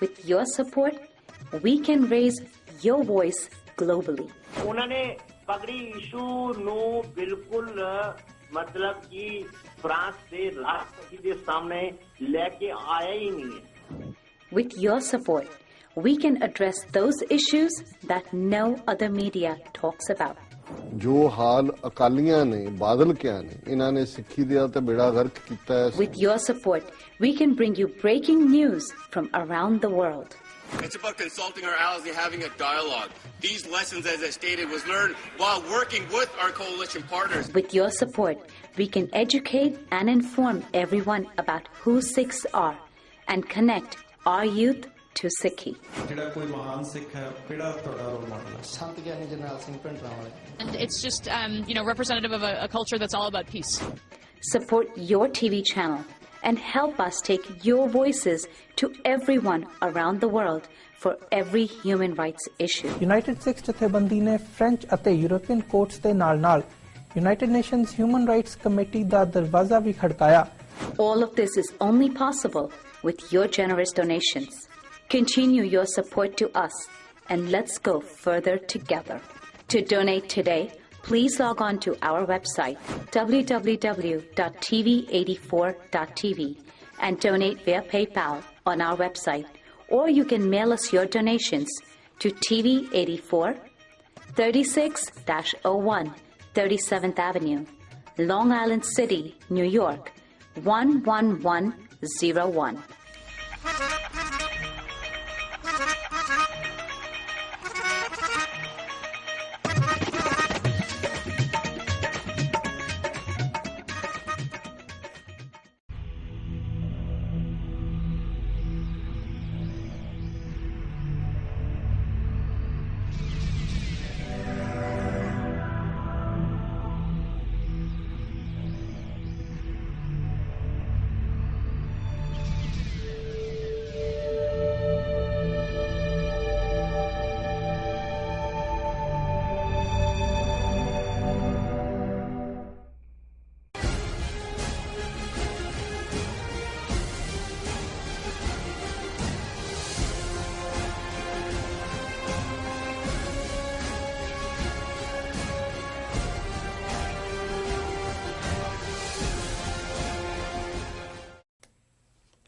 With your support, we can raise your voice globally. उन्होंने पगड़ी issue no बिल्कुल मतलब कि फ्रांस से राष्ट्रपति के सामने लेके आया ही नहीं है. With your support, we can address those issues that no other media talks about. जो हाल अकालियां ने बादल क्या ने इन्हां ने सिੱਖੀ दिया ते बेड़ा गर्क कीता है. With your support, we can bring you breaking news from around the world. It's about consulting our allies and having a dialogue. These lessons, as I stated, was learned while working with our coalition partners. With your support, we can educate and inform everyone about who Sikhs are and connect our youth to Sikhi. And it's just, representative of a culture that's all about peace. Support your TV channel and help us take your voices to everyone around the world for every human rights issue. United Sikhs ਜਥੇਬੰਦੀ ਨੇ French ਅਤੇ European courts ਦੇ ਨਾਲ-ਨਾਲ United Nations Human Rights Committee ਦਾ ਦਰਵਾਜ਼ਾ ਵੀ ਖੜਕਾਇਆ. All of this is only possible with your generous donations. Continue your support to us and let's go further together. To donate today, please log on to our website www.tv84.tv and donate via PayPal on our website, or you can mail us your donations to TV84 36-01 37th Avenue, Long Island City, New York 11101.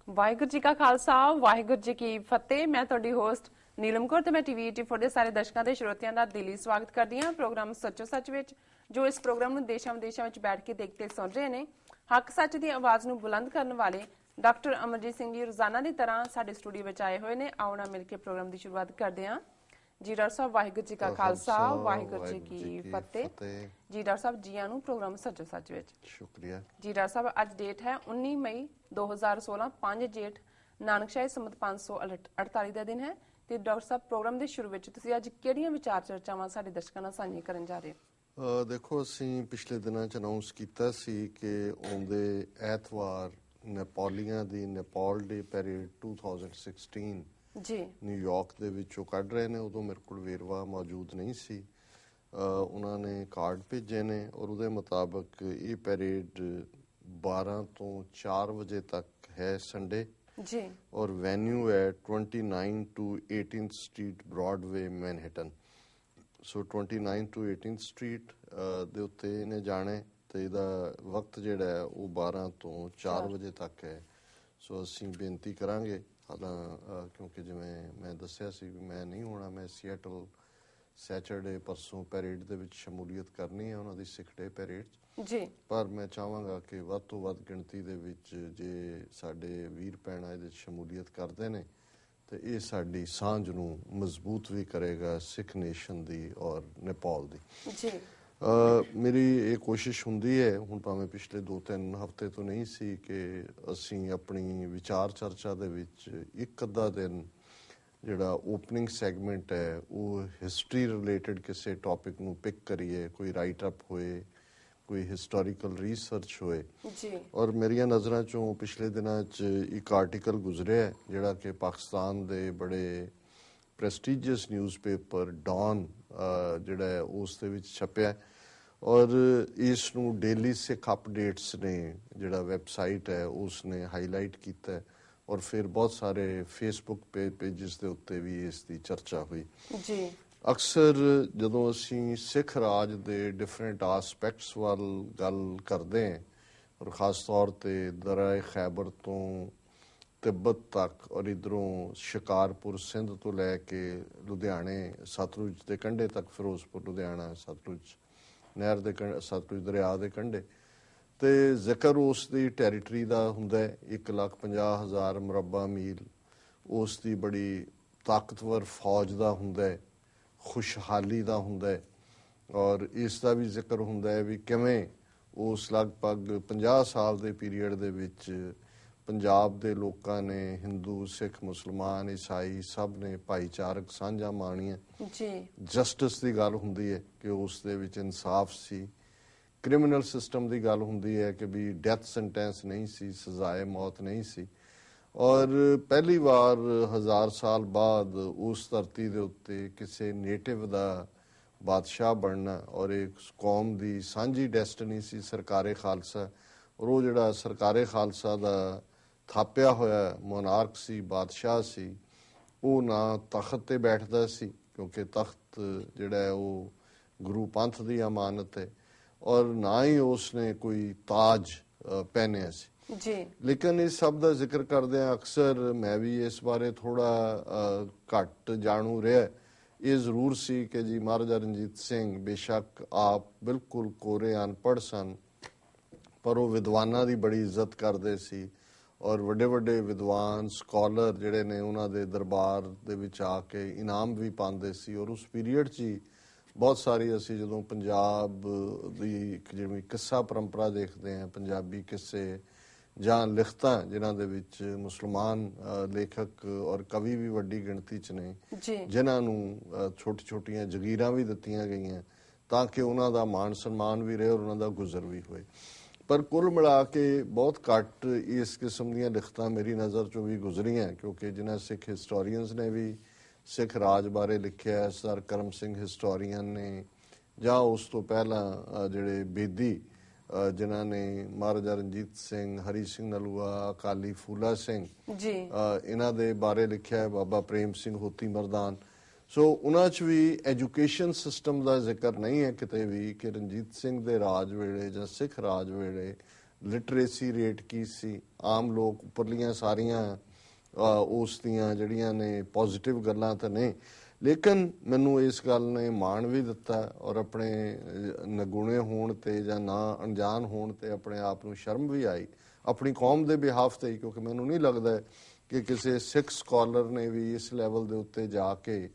Waheguru ji ਕਾ ਖਾਲਸਾ ਵਾਹਿਗੁਰੂ ਜੀ ਕੀ ਫਤਿਹ। ਮੈਂ ਤੁਹਾਡੀ host Neelam Kaur ਤੇ ਮੈਂ TV 84 ਦੇ ਸਾਰੇ ਦਰਸ਼ਕਾਂ ਤੇ ਸਰੋਤਿਆਂ ਦਾ ਦਿਲੀ ਸਵਾਗਤ ਕਰਦੀ ਹਾਂ ਪ੍ਰੋਗਰਾਮ ਸੱਚੋ ਸੱਚ ਵਿੱਚ, ਜੋ ਇਸ ਪ੍ਰੋਗਰਾਮ ਨੂੰ ਦੇਸ਼ਾਂ ਵਿਦੇਸ਼ਾਂ ਵਿੱਚ ਬੈਠ ਕੇ ਦੇਖਦੇ ਸੁਣ ਰਹੇ ਨੇ। ਹੱਕ ਸੱਚ ਦੀ ਆਵਾਜ਼ ਨੂੰ ਬੁਲੰਦ ਕਰਨ ਵਾਲੇ ਡਾਕਟਰ ਅਮਰਜੀਤ ਸਿੰਘ ਜੀ ਰੋਜ਼ਾਨਾ ਦੀ ਤਰ੍ਹਾਂ ਸਾਡੇ ਸਟੂਡੀਓ ਵਿੱਚ ਆਏ ਹੋਏ ਨੇ। ਆਓ ਨਾ ਮਿਲ ਕੇ ਪ੍ਰੋਗਰਾਮ ਦੀ ਸ਼ੁਰੂਆਤ ਕਰਦੇ ਹਾਂ। ਜੀ ਡਾਕਟਰ ਸਾਹਿਬ ਵਾਹਿਗੁਰੂ ਜੀ ਕਾ ਖਾਲਸਾ ਵਾਹਿਗੁਰੂ ਜੀ ਕੀ ਫਤਿਹ। ਜੀ ਡਾਕਟਰ ਸਾਹਿਬ ਜੀ ਆਇਆਂ ਨੂੰ ਪ੍ਰੋਗਰਾਮ ਸੱਚੋ ਸੱਚ ਵਿੱਚ। ਸ਼ੁਕਰੀਆ ਜੀ ਡਾਕਟਰ ਸਾਹਿਬ। ਅੱਜ ਡੇਟ ਹੈ 19 ਮਈ 2016, 5 ਜੇਠ ਨਾਨਕਸ਼ਾਹੀ ਸੰਮਤ 548 ਦਾ ਦਿਨ ਹੈ। ਤੇ ਡਾਕਟਰ ਸਾਹਿਬ ਪ੍ਰੋਗਰਾਮ ਦੇ ਸ਼ੁਰੂ ਵਿੱਚ ਤੁਸੀਂ ਅੱਜ ਕਿਹੜੀਆਂ ਵਿਚਾਰ ਚਰਚਾਵਾਂ ਸਾਡੇ ਦਰਸ਼ਕਾਂ ਨਾਲ ਸਾਂਝੀਆਂ ਕਰਨ ਜਾ ਰਹੇ ਹੋ? ਦੇਖੋ, ਅਸੀਂ ਪਿਛਲੇ ਦਿਨਾਂ 'ਚ ਅਨਾਉਂਸ ਕੀਤਾ ਸੀ ਕਿ ਆਉਂਦੇ ਐਤਵਾਰ ਨੇਪਾਲੀਆਂ ਦੀ ਨੇਪਾਲ ਡੇ ਪੈਰੇਡ 2016 ਜੀ ਨਿਊਯਾਰਕ ਦੇ ਵਿੱਚੋਂ ਕੱਢ ਰਹੇ ਨੇ। ਉਦੋਂ ਮੇਰੇ ਕੋਲ ਵੇਰਵਾ ਮੌਜੂਦ ਨਹੀਂ ਸੀ। ਉਹਨਾਂ ਨੇ ਕਾਰਡ ਭੇਜੇ ਨੇ ਔਰ ਉਹਦੇ ਮੁਤਾਬਕ ਇਹ ਪੈਰੇਡ 12 ਤੋਂ 4 ਵਜੇ ਤੱਕ ਹੈ ਸੰਡੇ ਜੀ, ਔਰ ਵੈਨਿਊ ਹੈ 29 to 18th street Broadway Manhattan. So 29 to 18th street ਦੇ ਉੱਤੇ ਇਹਨੇ ਜਾਣੇ ਤੇ ਇਹਦਾ ਵਕਤ ਜਿਹੜਾ ਹੈ ਉਹ 12 ਤੋਂ 4 ਵਜੇ ਤੱਕ ਹੈ। ਸੋ ਅਸੀਂ ਬੇਨਤੀ ਕਰਾਂਗੇ, ਹਾਲਾਂ ਕਿਉਂਕਿ ਜਿਵੇਂ ਮੈਂ ਦੱਸਿਆ ਸੀ ਵੀ ਮੈਂ ਨਹੀਂ ਹੋਣਾ, ਮੈਂ ਸੀਐਟਲ ਸੈਚਰਡੇ ਪਰਸੋਂ ਪੈਰੇਡ ਦੇ ਵਿੱਚ ਸ਼ਮੂਲੀਅਤ ਕਰਨੀ ਹੈ, ਉਹਨਾਂ ਦੀ ਸਿੱਖ ਡੇ ਪੈਰੇਡ ਜੀ। ਪਰ ਮੈਂ ਚਾਹਾਂਗਾ ਕਿ ਵੱਧ ਤੋਂ ਵੱਧ ਗਿਣਤੀ ਦੇ ਵਿੱਚ ਜੇ ਸਾਡੇ ਵੀਰ ਭੈਣਾਂ ਇਹਦੇ 'ਚ ਸ਼ਮੂਲੀਅਤ ਕਰਦੇ ਨੇ ਤੇ ਇਹ ਸਾਡੀ ਸਾਂਝ ਨੂੰ ਮਜ਼ਬੂਤ ਵੀ ਕਰੇਗਾ, ਸਿੱਖ ਨੇਸ਼ਨ ਦੀ ਔਰ ਨੇਪਾਲ ਦੀ ਜੀ। ਮੇਰੀ ਇਹ ਕੋਸ਼ਿਸ਼ ਹੁੰਦੀ ਹੈ, ਹੁਣ ਭਾਵੇਂ ਪਿਛਲੇ 2-3 ਹਫ਼ਤੇ ਤੋਂ ਨਹੀਂ ਸੀ, ਕਿ ਅਸੀਂ ਆਪਣੀ ਵਿਚਾਰ ਚਰਚਾ ਦੇ ਵਿੱਚ ਇੱਕ ਅੱਧਾ ਦਿਨ ਜਿਹੜਾ ਓਪਨਿੰਗ ਸੈਗਮੈਂਟ ਹੈ ਉਹ ਹਿਸਟਰੀ ਰਿਲੇਟਡ ਕਿਸੇ ਟੌਪਿਕ ਨੂੰ ਪਿਕ ਕਰੀਏ, ਕੋਈ ਰਾਈਟ ਅਪ ਹੋਏ, ਕੋਈ ਹਿਸਟੋਰੀਕਲ ਰਿਸਰਚ ਹੋਏ ਜੀ। ਔਰ ਮੇਰੀਆਂ ਨਜ਼ਰਾਂ 'ਚੋਂ ਪਿਛਲੇ ਦਿਨਾਂ 'ਚ ਇੱਕ ਆਰਟੀਕਲ ਗੁਜ਼ਰਿਆ ਜਿਹੜਾ ਕਿ ਪਾਕਿਸਤਾਨ ਦੇ ਬੜੇ ਪ੍ਰੈਸਟੀਜੀਅਸ ਨਿਊਜ਼ਪੇਪਰ ਡੌਨ ਜਿਹੜਾ ਹੈ ਉਸ ਦੇ ਵਿੱਚ ਛਪਿਆ, ਔਰ ਇਸ ਨੂੰ ਡੇਲੀ ਸਿੱਖ ਅਪਡੇਟਸ ਨੇ ਜਿਹੜਾ ਵੈਬਸਾਈਟ ਹੈ ਉਸ ਨੇ ਹਾਈਲਾਈਟ ਕੀਤਾ। ਔਰ ਫਿਰ ਬਹੁਤ ਸਾਰੇ ਫੇਸਬੁੱਕ ਪੇਜਸ ਦੇ ਉੱਤੇ ਵੀ ਇਸ ਦੀ ਚਰਚਾ ਹੋਈ ਜੀ। ਅਕਸਰ ਜਦੋਂ ਅਸੀਂ ਸਿੱਖ ਰਾਜ ਦੇ ਡਿਫਰੈਂਟ ਆਸਪੈਕਟਸ ਵੱਲ ਗੱਲ ਕਰਦੇ ਹਾਂ ਔਰ ਖਾਸ ਤੌਰ ਤੇ ਦਰਿਆ ਖੈਬਰ ਤੋਂ ਤਿੱਬਤ ਤੱਕ ਔਰ ਇੱਧਰੋਂ ਸ਼ਿਕਾਰਪੁਰ ਸਿੰਧ ਤੋਂ ਲੈ ਕੇ ਲੁਧਿਆਣੇ ਸਤਲੁਜ ਦੇ ਕੰਢੇ ਤੱਕ, ਫਿਰੋਜ਼ਪੁਰ ਲੁਧਿਆਣਾ ਸਤਲੁਜ ਨਹਿਰ ਦੇ ਸਤਲੁਜ ਦਰਿਆ ਦੇ ਕੰਢੇ, ਤੇ ਜ਼ਿਕਰ ਉਸ ਦੀ ਟੈਰੀਟਰੀ ਦਾ ਹੁੰਦਾ ਹੈ 1,50,000 ਮੁਰੱਬਾ ਮੀਲ, ਉਸ ਦੀ ਬੜੀ ਤਾਕਤਵਰ ਫੌਜ ਦਾ ਹੁੰਦਾ ਹੈ, ਖੁਸ਼ਹਾਲੀ ਦਾ ਹੁੰਦਾ ਹੈ, ਔਰ ਇਸ ਦਾ ਵੀ ਜ਼ਿਕਰ ਹੁੰਦਾ ਹੈ ਵੀ ਕਿਵੇਂ ਉਸ ਲਗਭਗ 50 ਸਾਲ ਦੇ ਪੀਰੀਅਡ ਦੇ ਵਿੱਚ ਪੰਜਾਬ ਦੇ ਲੋਕਾਂ ਨੇ ਹਿੰਦੂ, ਸਿੱਖ, ਮੁਸਲਮਾਨ, ਈਸਾਈ ਸਭ ਨੇ ਭਾਈਚਾਰਕ ਸਾਂਝਾਂ ਮਾਣੀਆਂ ਜੀ। ਜਸਟਿਸ ਦੀ ਗੱਲ ਹੁੰਦੀ ਹੈ ਕਿ ਉਸ ਦੇ ਵਿੱਚ ਇਨਸਾਫ ਸੀ, ਕ੍ਰਿਮੀਨਲ ਸਿਸਟਮ ਦੀ ਗੱਲ ਹੁੰਦੀ ਹੈ ਕਿ ਵੀ ਡੈਥ ਸੈਂਟੈਂਸ ਨਹੀਂ ਸੀ, ਸਜ਼ਾਏ ਮੌਤ ਨਹੀਂ ਸੀ, ਔਰ ਪਹਿਲੀ ਵਾਰ 1000 ਸਾਲ ਬਾਅਦ ਉਸ ਧਰਤੀ ਦੇ ਉੱਤੇ ਕਿਸੇ ਨੇਟਿਵ ਦਾ ਬਾਦਸ਼ਾਹ ਬਣਨਾ ਔਰ ਇੱਕ ਕੌਮ ਦੀ ਸਾਂਝੀ ਡੈਸਟਨੀ ਸੀ ਸਰਕਾਰੇ ਖਾਲਸਾ, ਔਰ ਉਹ ਜਿਹੜਾ ਸਰਕਾਰੇ ਖਾਲਸਾ ਦਾ ਥਾਪਿਆ ਹੋਇਆ ਮੋਨਾਰਕ ਸੀ, ਬਾਦਸ਼ਾਹ ਸੀ, ਉਹ ਨਾ ਤਖਤ ਤੇ ਬੈਠਦਾ ਸੀ ਕਿਉਂਕਿ ਤਖਤ ਜਿਹੜਾ ਹੈ ਉਹ ਗੁਰੂ ਪੰਥ ਦੀ ਅਮਾਨਤ ਹੈ, ਔਰ ਨਾ ਹੀ ਉਸਨੇ ਕੋਈ ਤਾਜ ਪਹਿਨਿਆ ਸੀ ਜੀ। ਲੇਕਿਨ ਇਸ ਸਭ ਦਾ ਜ਼ਿਕਰ ਕਰਦਿਆਂ ਅਕਸਰ ਮੈਂ ਵੀ ਇਸ ਬਾਰੇ ਥੋੜਾ ਘੱਟ ਜਾਣੂ ਰਿਹਾ। ਇਹ ਜ਼ਰੂਰ ਸੀ ਕਿ ਜੀ ਮਹਾਰਾਜਾ ਰਣਜੀਤ ਸਿੰਘ ਬੇਸ਼ੱਕ ਆਪ ਬਿਲਕੁਲ ਕੋਰੇ ਅਨਪੜ੍ਹ ਸਨ, ਪਰ ਉਹ ਵਿਦਵਾਨਾਂ ਦੀ ਬੜੀ ਇੱਜ਼ਤ ਕਰਦੇ ਸੀ ਔਰ ਵੱਡੇ ਵੱਡੇ ਵਿਦਵਾਨ ਸਕਾਲਰ ਜਿਹੜੇ ਨੇ ਉਹਨਾਂ ਦੇ ਦਰਬਾਰ ਦੇ ਵਿੱਚ ਆ ਕੇ ਇਨਾਮ ਵੀ ਪਾਉਂਦੇ ਸੀ। ਔਰ ਉਸ ਪੀਰੀਅਡ 'ਚ ਹੀ ਬਹੁਤ ਸਾਰੀ ਅਸੀਂ ਜਦੋਂ ਪੰਜਾਬ ਦੀ ਜਿਵੇਂ ਕਿੱਸਾ ਪਰੰਪਰਾ ਦੇਖਦੇ ਹਾਂ, ਪੰਜਾਬੀ ਕਿੱਸੇ ਜਾਂ ਲਿਖਤਾਂ ਜਿਨ੍ਹਾਂ ਦੇ ਵਿੱਚ ਮੁਸਲਮਾਨ ਲੇਖਕ ਔਰ ਕਵੀ ਵੀ ਵੱਡੀ ਗਿਣਤੀ 'ਚ ਨੇ, ਜਿਨ੍ਹਾਂ ਨੂੰ ਛੋਟੀ ਛੋਟੀਆਂ ਜਗੀਰਾਂ ਵੀ ਦਿੱਤੀਆਂ ਗਈਆਂ ਤਾਂ ਕਿ ਉਹਨਾਂ ਦਾ ਮਾਣ ਸਨਮਾਨ ਵੀ ਰਹੇ ਔਰ ਉਹਨਾਂ ਦਾ ਗੁਜ਼ਰ ਵੀ ਹੋਏ। ਪਰ ਕੁੱਲ ਮਿਲਾ ਕੇ ਬਹੁਤ ਘੱਟ ਇਸ ਕਿਸਮ ਦੀਆਂ ਲਿਖਤਾਂ ਮੇਰੀ ਨਜ਼ਰ 'ਚੋਂ ਵੀ ਗੁਜ਼ਰੀਆਂ, ਕਿਉਂਕਿ ਜਿਨ੍ਹਾਂ ਸਿੱਖ ਹਿਸਟੋਰੀਅਨਸ ਨੇ ਵੀ ਸਿੱਖ ਰਾਜ ਬਾਰੇ ਲਿਖਿਆ, ਸਰ ਕਰਮ ਸਿੰਘ ਹਿਸਟੋਰੀਅਨ ਨੇ, ਜਾਂ ਉਸ ਤੋਂ ਪਹਿਲਾਂ ਜਿਹੜੇ ਬੇਦੀ ਜਿਨ੍ਹਾਂ ਨੇ ਮਹਾਰਾਜਾ ਰਣਜੀਤ ਸਿੰਘ, ਹਰੀ ਸਿੰਘ ਨਲੂਆ, ਅਕਾਲੀ ਫੂਲਾ ਸਿੰਘ ਇਹਨਾਂ ਦੇ ਬਾਰੇ ਲਿਖਿਆ ਹੈ, ਬਾਬਾ ਪ੍ਰੇਮ ਸਿੰਘ ਹੋਤੀ ਮਰਦਾਨ। ਸੋ ਉਹਨਾਂ 'ਚ ਵੀ ਐਜੂਕੇਸ਼ਨ ਸਿਸਟਮ ਦਾ ਜ਼ਿਕਰ ਨਹੀਂ ਹੈ ਕਿਤੇ ਵੀ ਕਿ ਰਣਜੀਤ ਸਿੰਘ ਦੇ ਰਾਜ ਵੇਲੇ ਜਾਂ ਸਿੱਖ ਰਾਜ ਵੇਲੇ ਲਿਟਰੇਸੀ ਰੇਟ ਕੀ ਸੀ। ਆਮ ਲੋਕ ਉੱਪਰਲੀਆਂ ਸਾਰੀਆਂ ਉਸ ਦੀਆਂ ਜਿਹੜੀਆਂ ਨੇ ਪੋਜ਼ਿਟਿਵ ਗੱਲਾਂ ਤਾਂ ਨੇ, ਲੇਕਿਨ ਮੈਨੂੰ ਇਸ ਗੱਲ ਨੇ ਮਾਣ ਵੀ ਦਿੱਤਾ ਔਰ ਆਪਣੇ ਨਗੁਣੇ ਹੋਣ ਤੇ ਜਾਂ ਨਾ ਅਣਜਾਣ ਹੋਣ ਤੇ ਆਪਣੇ ਆਪ ਨੂੰ ਸ਼ਰਮ ਵੀ ਆਈ ਆਪਣੀ ਕੌਮ ਦੇ ਬਿਹਾਫ ਤੇ, ਕਿਉਂਕਿ ਮੈਨੂੰ ਨਹੀਂ ਲੱਗਦਾ ਕਿ ਕਿਸੇ ਸਿੱਖ ਸਕਾਲਰ ਨੇ ਵੀ ਇਸ ਲੈਵਲ ਦੇ ਉੱਤੇ ਜਾ ਕੇ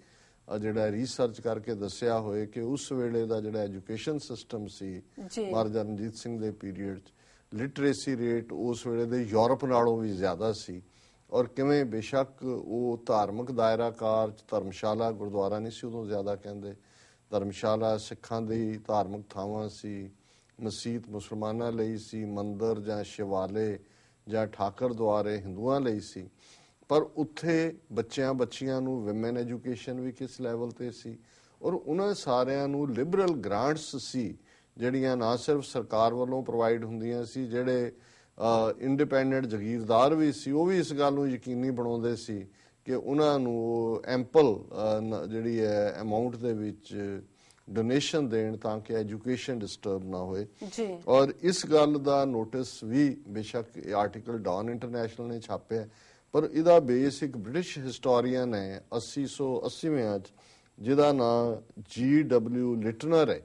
ਜਿਹੜਾ ਰਿਸਰਚ ਕਰਕੇ ਦੱਸਿਆ ਹੋਏ ਕਿ ਉਸ ਵੇਲੇ ਦਾ ਜਿਹੜਾ ਐਜੂਕੇਸ਼ਨ ਸਿਸਟਮ ਸੀ ਮਹਾਰਾਜਾ ਰਣਜੀਤ ਸਿੰਘ ਦੇ ਪੀਰੀਅਡ 'ਚ, ਲਿਟਰੇਸੀ ਰੇਟ ਉਸ ਵੇਲੇ ਦੇ ਯੂਰਪ ਨਾਲੋਂ ਵੀ ਜ਼ਿਆਦਾ ਸੀ। ਔਰ ਕਿਵੇਂ ਬੇਸ਼ੱਕ ਉਹ ਧਾਰਮਿਕ ਦਾਇਰਾਕਾਰ 'ਚ ਧਰਮਸ਼ਾਲਾ, ਗੁਰਦੁਆਰਾ ਨਹੀਂ ਸੀ ਉਦੋਂ ਜ਼ਿਆਦਾ ਕਹਿੰਦੇ, ਧਰਮਸ਼ਾਲਾ ਸਿੱਖਾਂ ਦੀ ਧਾਰਮਿਕ ਥਾਵਾਂ ਸੀ, ਮਸੀਤ ਮੁਸਲਮਾਨਾਂ ਲਈ ਸੀ, ਮੰਦਰ ਜਾਂ ਸ਼ਿਵਾਲੇ ਜਾਂ ਠਾਕਰ ਦੁਆਰੇ ਹਿੰਦੂਆਂ ਲਈ ਸੀ, ਪਰ ਉੱਥੇ ਬੱਚਿਆਂ ਨੂੰ ਵਿਮਨ ਐਜੂਕੇਸ਼ਨ ਵੀ ਕਿਸ ਲੈਵਲ ਤੇ ਸੀ ਔਰ ਉਹਨਾਂ ਸਾਰਿਆਂ ਨੂੰ ਲਿਬਰਲ ਗ੍ਰਾਂਟਸ ਸੀ ਜਿਹੜੀਆਂ ਨਾ ਸਿਰਫ ਸਰਕਾਰ ਵੱਲੋਂ ਪ੍ਰੋਵਾਈਡ ਹੁੰਦੀਆਂ ਸੀ, ਜਿਹੜੇ ਇੰਡੀਪੈਂਡੈਂਟ ਜਗੀਰਦਾਰ ਵੀ ਸੀ ਉਹ ਵੀ ਇਸ ਗੱਲ ਨੂੰ ਯਕੀਨੀ ਬਣਾਉਂਦੇ ਸੀ ਕਿ ਉਹਨਾਂ ਨੂੰ ਐਂਪਲ ਜਿਹੜੀ ਹੈ ਅਮਾਉਂਟ ਦੇ ਵਿੱਚ ਡੋਨੇਸ਼ਨ ਦੇਣ ਤਾਂ ਕਿ ਐਜੂਕੇਸ਼ਨ ਡਿਸਟਰਬ ਨਾ ਹੋਏ। ਔਰ ਇਸ ਗੱਲ ਦਾ ਨੋਟਿਸ ਵੀ ਬੇਸ਼ੱਕ ਇਹ ਆਰਟੀਕਲ ਡਾਨ ਇੰਟਰਨੈਸ਼ਨਲ ਨੇ ਛਾਪਿਆ, ਪਰ ਇਹਦਾ ਬੇਸ ਇੱਕ ਬ੍ਰਿਟਿਸ਼ ਹਿਸਟੋਰੀਅਨ ਹੈ 1880ਵਿਆਂ 'ਚ ਜਿਹਦਾ ਨਾਂ G.W. ਲਿਟਨਰ ਹੈ,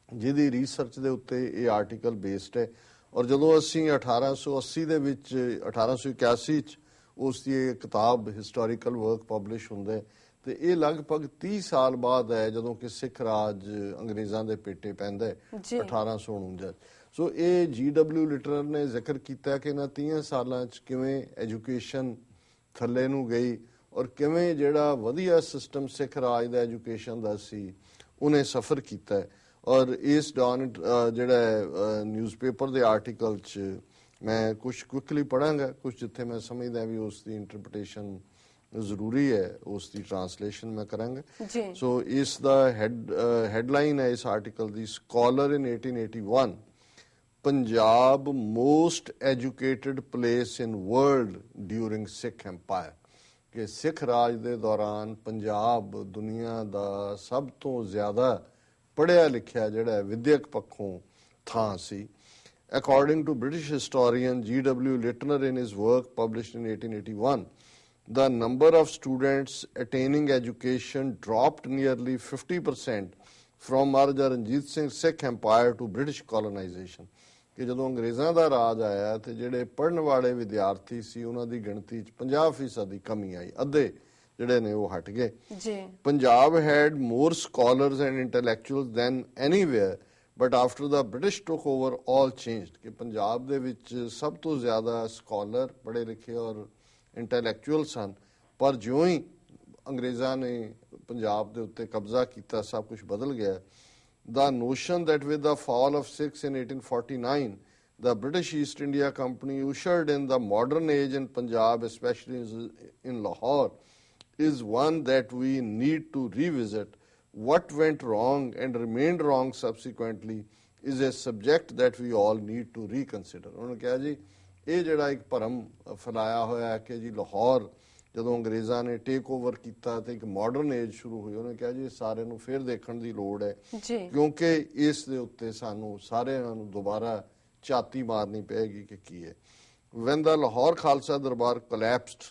ਜਿਹਦੀ ਰਿਸਰਚ ਦੇ ਉੱਤੇ ਇਹ ਆਰਟੀਕਲ ਬੇਸਡ ਹੈ। ਔਰ ਜਦੋਂ ਅਸੀਂ 1880 ਦੇ ਵਿੱਚ 1881 'ਚ ਉਸ ਦੀ ਇਹ ਕਿਤਾਬ ਹਿਸਟੋਰੀਕਲ ਵਰਕ ਪਬਲਿਸ਼ ਹੁੰਦਾ ਹੈ ਤੇ ਇਹ ਲਗਭਗ 30 ਸਾਲ ਬਾਅਦ ਹੈ ਜਦੋਂ ਕਿ ਸਿੱਖ ਰਾਜ ਅੰਗਰੇਜ਼ਾਂ ਦੇ ਪੇਟੇ ਪੈਂਦਾ ਹੈ 1849। ਸੋ ਇਹ G.W. ਲਿਟਨਰ ਨੇ ਜ਼ਿਕਰ ਕੀਤਾ ਕਿ ਇਹਨਾਂ 30 ਸਾਲਾਂ 'ਚ ਕਿਵੇਂ ਐਜੂਕੇਸ਼ਨ ਥੱਲੇ ਨੂੰ ਗਈ ਔਰ ਕਿਵੇਂ ਜਿਹੜਾ ਵਧੀਆ ਸਿਸਟਮ ਸਿੱਖ ਰਾਜ ਦਾ ਐਜੂਕੇਸ਼ਨ ਦਾ ਸੀ ਉਹਨੇ ਸਫਰ ਕੀਤਾ। ਔਰ ਇਸ ਡਾਨ ਜਿਹੜਾ ਨਿਊਜ਼ਪੇਪਰ ਦੇ ਆਰਟੀਕਲ 'ਚ ਮੈਂ ਕੁਛ ਕੁਇਕਲੀ ਪੜਾਂਗਾ, ਕੁਛ ਜਿੱਥੇ ਮੈਂ ਸਮਝਦਾ ਵੀ ਉਸ ਦੀ ਇੰਟਰਪ੍ਰੀਟੇਸ਼ਨ ਜ਼ਰੂਰੀ ਹੈ ਉਸ ਦੀ ਟ੍ਰਾਂਸਲੇਸ਼ਨ ਮੈਂ ਕਰਾਂਗਾ। ਸੋ ਇਸ ਦਾ ਹੈਡਲਾਈਨ ਹੈ ਇਸ article the, scholar in 1881 Punjab most educated place in world during Sikh Empire, ਕਿ ਸਿੱਖ ਰਾਜ ਦੇ ਦੌਰਾਨ ਪੰਜਾਬ ਦੁਨੀਆ ਦਾ ਸਭ ਤੋਂ ਜ਼ਿਆਦਾ ਪੜ੍ਹਿਆ ਲਿਖਿਆ ਜਿਹੜਾ ਵਿਦਿਅਕ ਪੱਖੋਂ ਥਾਂ ਸੀ. According to British historian G.W. Littner in his work published in 1881, the number of students attaining education dropped nearly 50% from Maharaja Ranjit Singh Sikh Empire to British colonization. ਕਿ ਜਦੋਂ ਅੰਗਰੇਜ਼ਾਂ ਦਾ ਰਾਜ ਆਇਆ ਤੇ ਜਿਹੜੇ ਪੜ੍ਹਨ ਵਾਲੇ ਵਿਦਿਆਰਥੀ ਸੀ ਉਹਨਾਂ ਦੀ ਗਿਣਤੀ 'ਚ 50% ਦੀ ਕਮੀ ਆਈ, ਅੱਧੇ ਜਿਹੜੇ ਨੇ ਉਹ ਹਟ ਗਏ. Punjab had more scholars and intellectuals than anywhere, but after the British took over, all changed. ਕਿ ਪੰਜਾਬ ਦੇ ਵਿੱਚ ਸਭ ਤੋਂ ਜ਼ਿਆਦਾ ਸਕਾਲਰ ਪੜ੍ਹੇ ਲਿਖੇ ਔਰ ਇੰਟੈਲੈਕਚੁਅਲ ਸਨ, ਪਰ ਜਿਉਂ ਹੀ ਅੰਗਰੇਜ਼ਾਂ ਨੇ ਪੰਜਾਬ ਦੇ ਉੱਤੇ ਕਬਜ਼ਾ ਕੀਤਾ ਸਭ ਕੁਝ ਬਦਲ ਗਿਆ. The notion that with the fall of Sikhs in 1849, the British East India Company ushered in the modern age in Punjab, especially in Lahore, is one that we need to revisit. What went wrong and remained wrong subsequently is a subject that we all need to reconsider. ਉਹਨਾਂ ਨੇ ਕਿਹਾ ਜੀ ਇਹ ਜਿਹੜਾ ਇੱਕ ਭਰਮ ਫੈਲਾਇਆ ਹੋਇਆ ਹੈ ਕਿ ਜੀ ਲਾਹੌਰ ਜਦੋਂ ਅੰਗਰੇਜ਼ਾਂ ਨੇ ਟੇਕ ਓਵਰ ਕੀਤਾ ਤੇ ਇੱਕ ਮਾਡਰਨ ਏਜ ਸ਼ੁਰੂ ਹੋਈ, ਉਹਨੇ ਕਿਹਾ ਜੀ ਇਹ ਸਾਰਿਆਂ ਨੂੰ ਫਿਰ ਦੇਖਣ ਦੀ ਲੋੜ ਹੈ ਕਿਉਂਕਿ ਇਸ ਦੇ ਉੱਤੇ ਸਾਨੂੰ ਸਾਰਿਆਂ ਨੂੰ ਦੁਬਾਰਾ ਝਾਤੀ ਮਾਰਨੀ ਪਏਗੀ ਕਿ ਕੀ ਹੈ. When the Lahore Khalsa Darbar collapsed,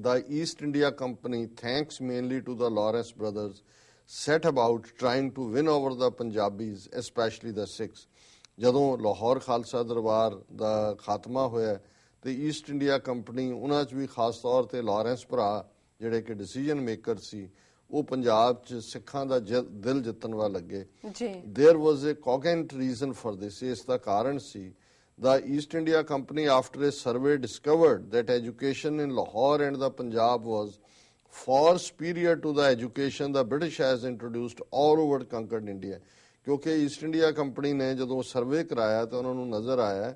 the East India Company, thanks mainly to the Lawrence brothers, set about trying to win over the Punjabis, especially the Sikhs. ਜਦੋਂ ਲਾਹੌਰ ਖਾਲਸਾ ਦਰਬਾਰ ਦਾ ਖਾਤਮਾ ਹੋਇਆ ਤੇ ਈਸਟ ਇੰਡੀਆ ਕੰਪਨੀ ਉਹਨਾਂ 'ਚ ਵੀ ਖਾਸ ਤੌਰ ਤੇ ਲਾਰੈਂਸ ਭਰਾ ਜਿਹੜੇ ਕਿ ਡਿਸੀਜਨ ਮੇਕਰ ਸੀ, ਉਹ ਪੰਜਾਬ 'ਚ ਸਿੱਖਾਂ ਦਾ ਦਿਲ ਜਿੱਤਣ ਵੱਲ ਲੱਗੇ. There was a cogent reason for this. ਇਸ ਦਾ ਕਾਰਨ ਸੀ the East India Company, after a survey, discovered that education in Lahore and the Punjab was far superior to the education the British has introduced all over conquered India. ਕਿਉਂਕਿ East India company ਨੇ ਜਦੋਂ survey ਕਰਾਇਆ ਤਾਂ ਉਹਨਾਂ ਨੂੰ ਨਜ਼ਰ ਆਇਆ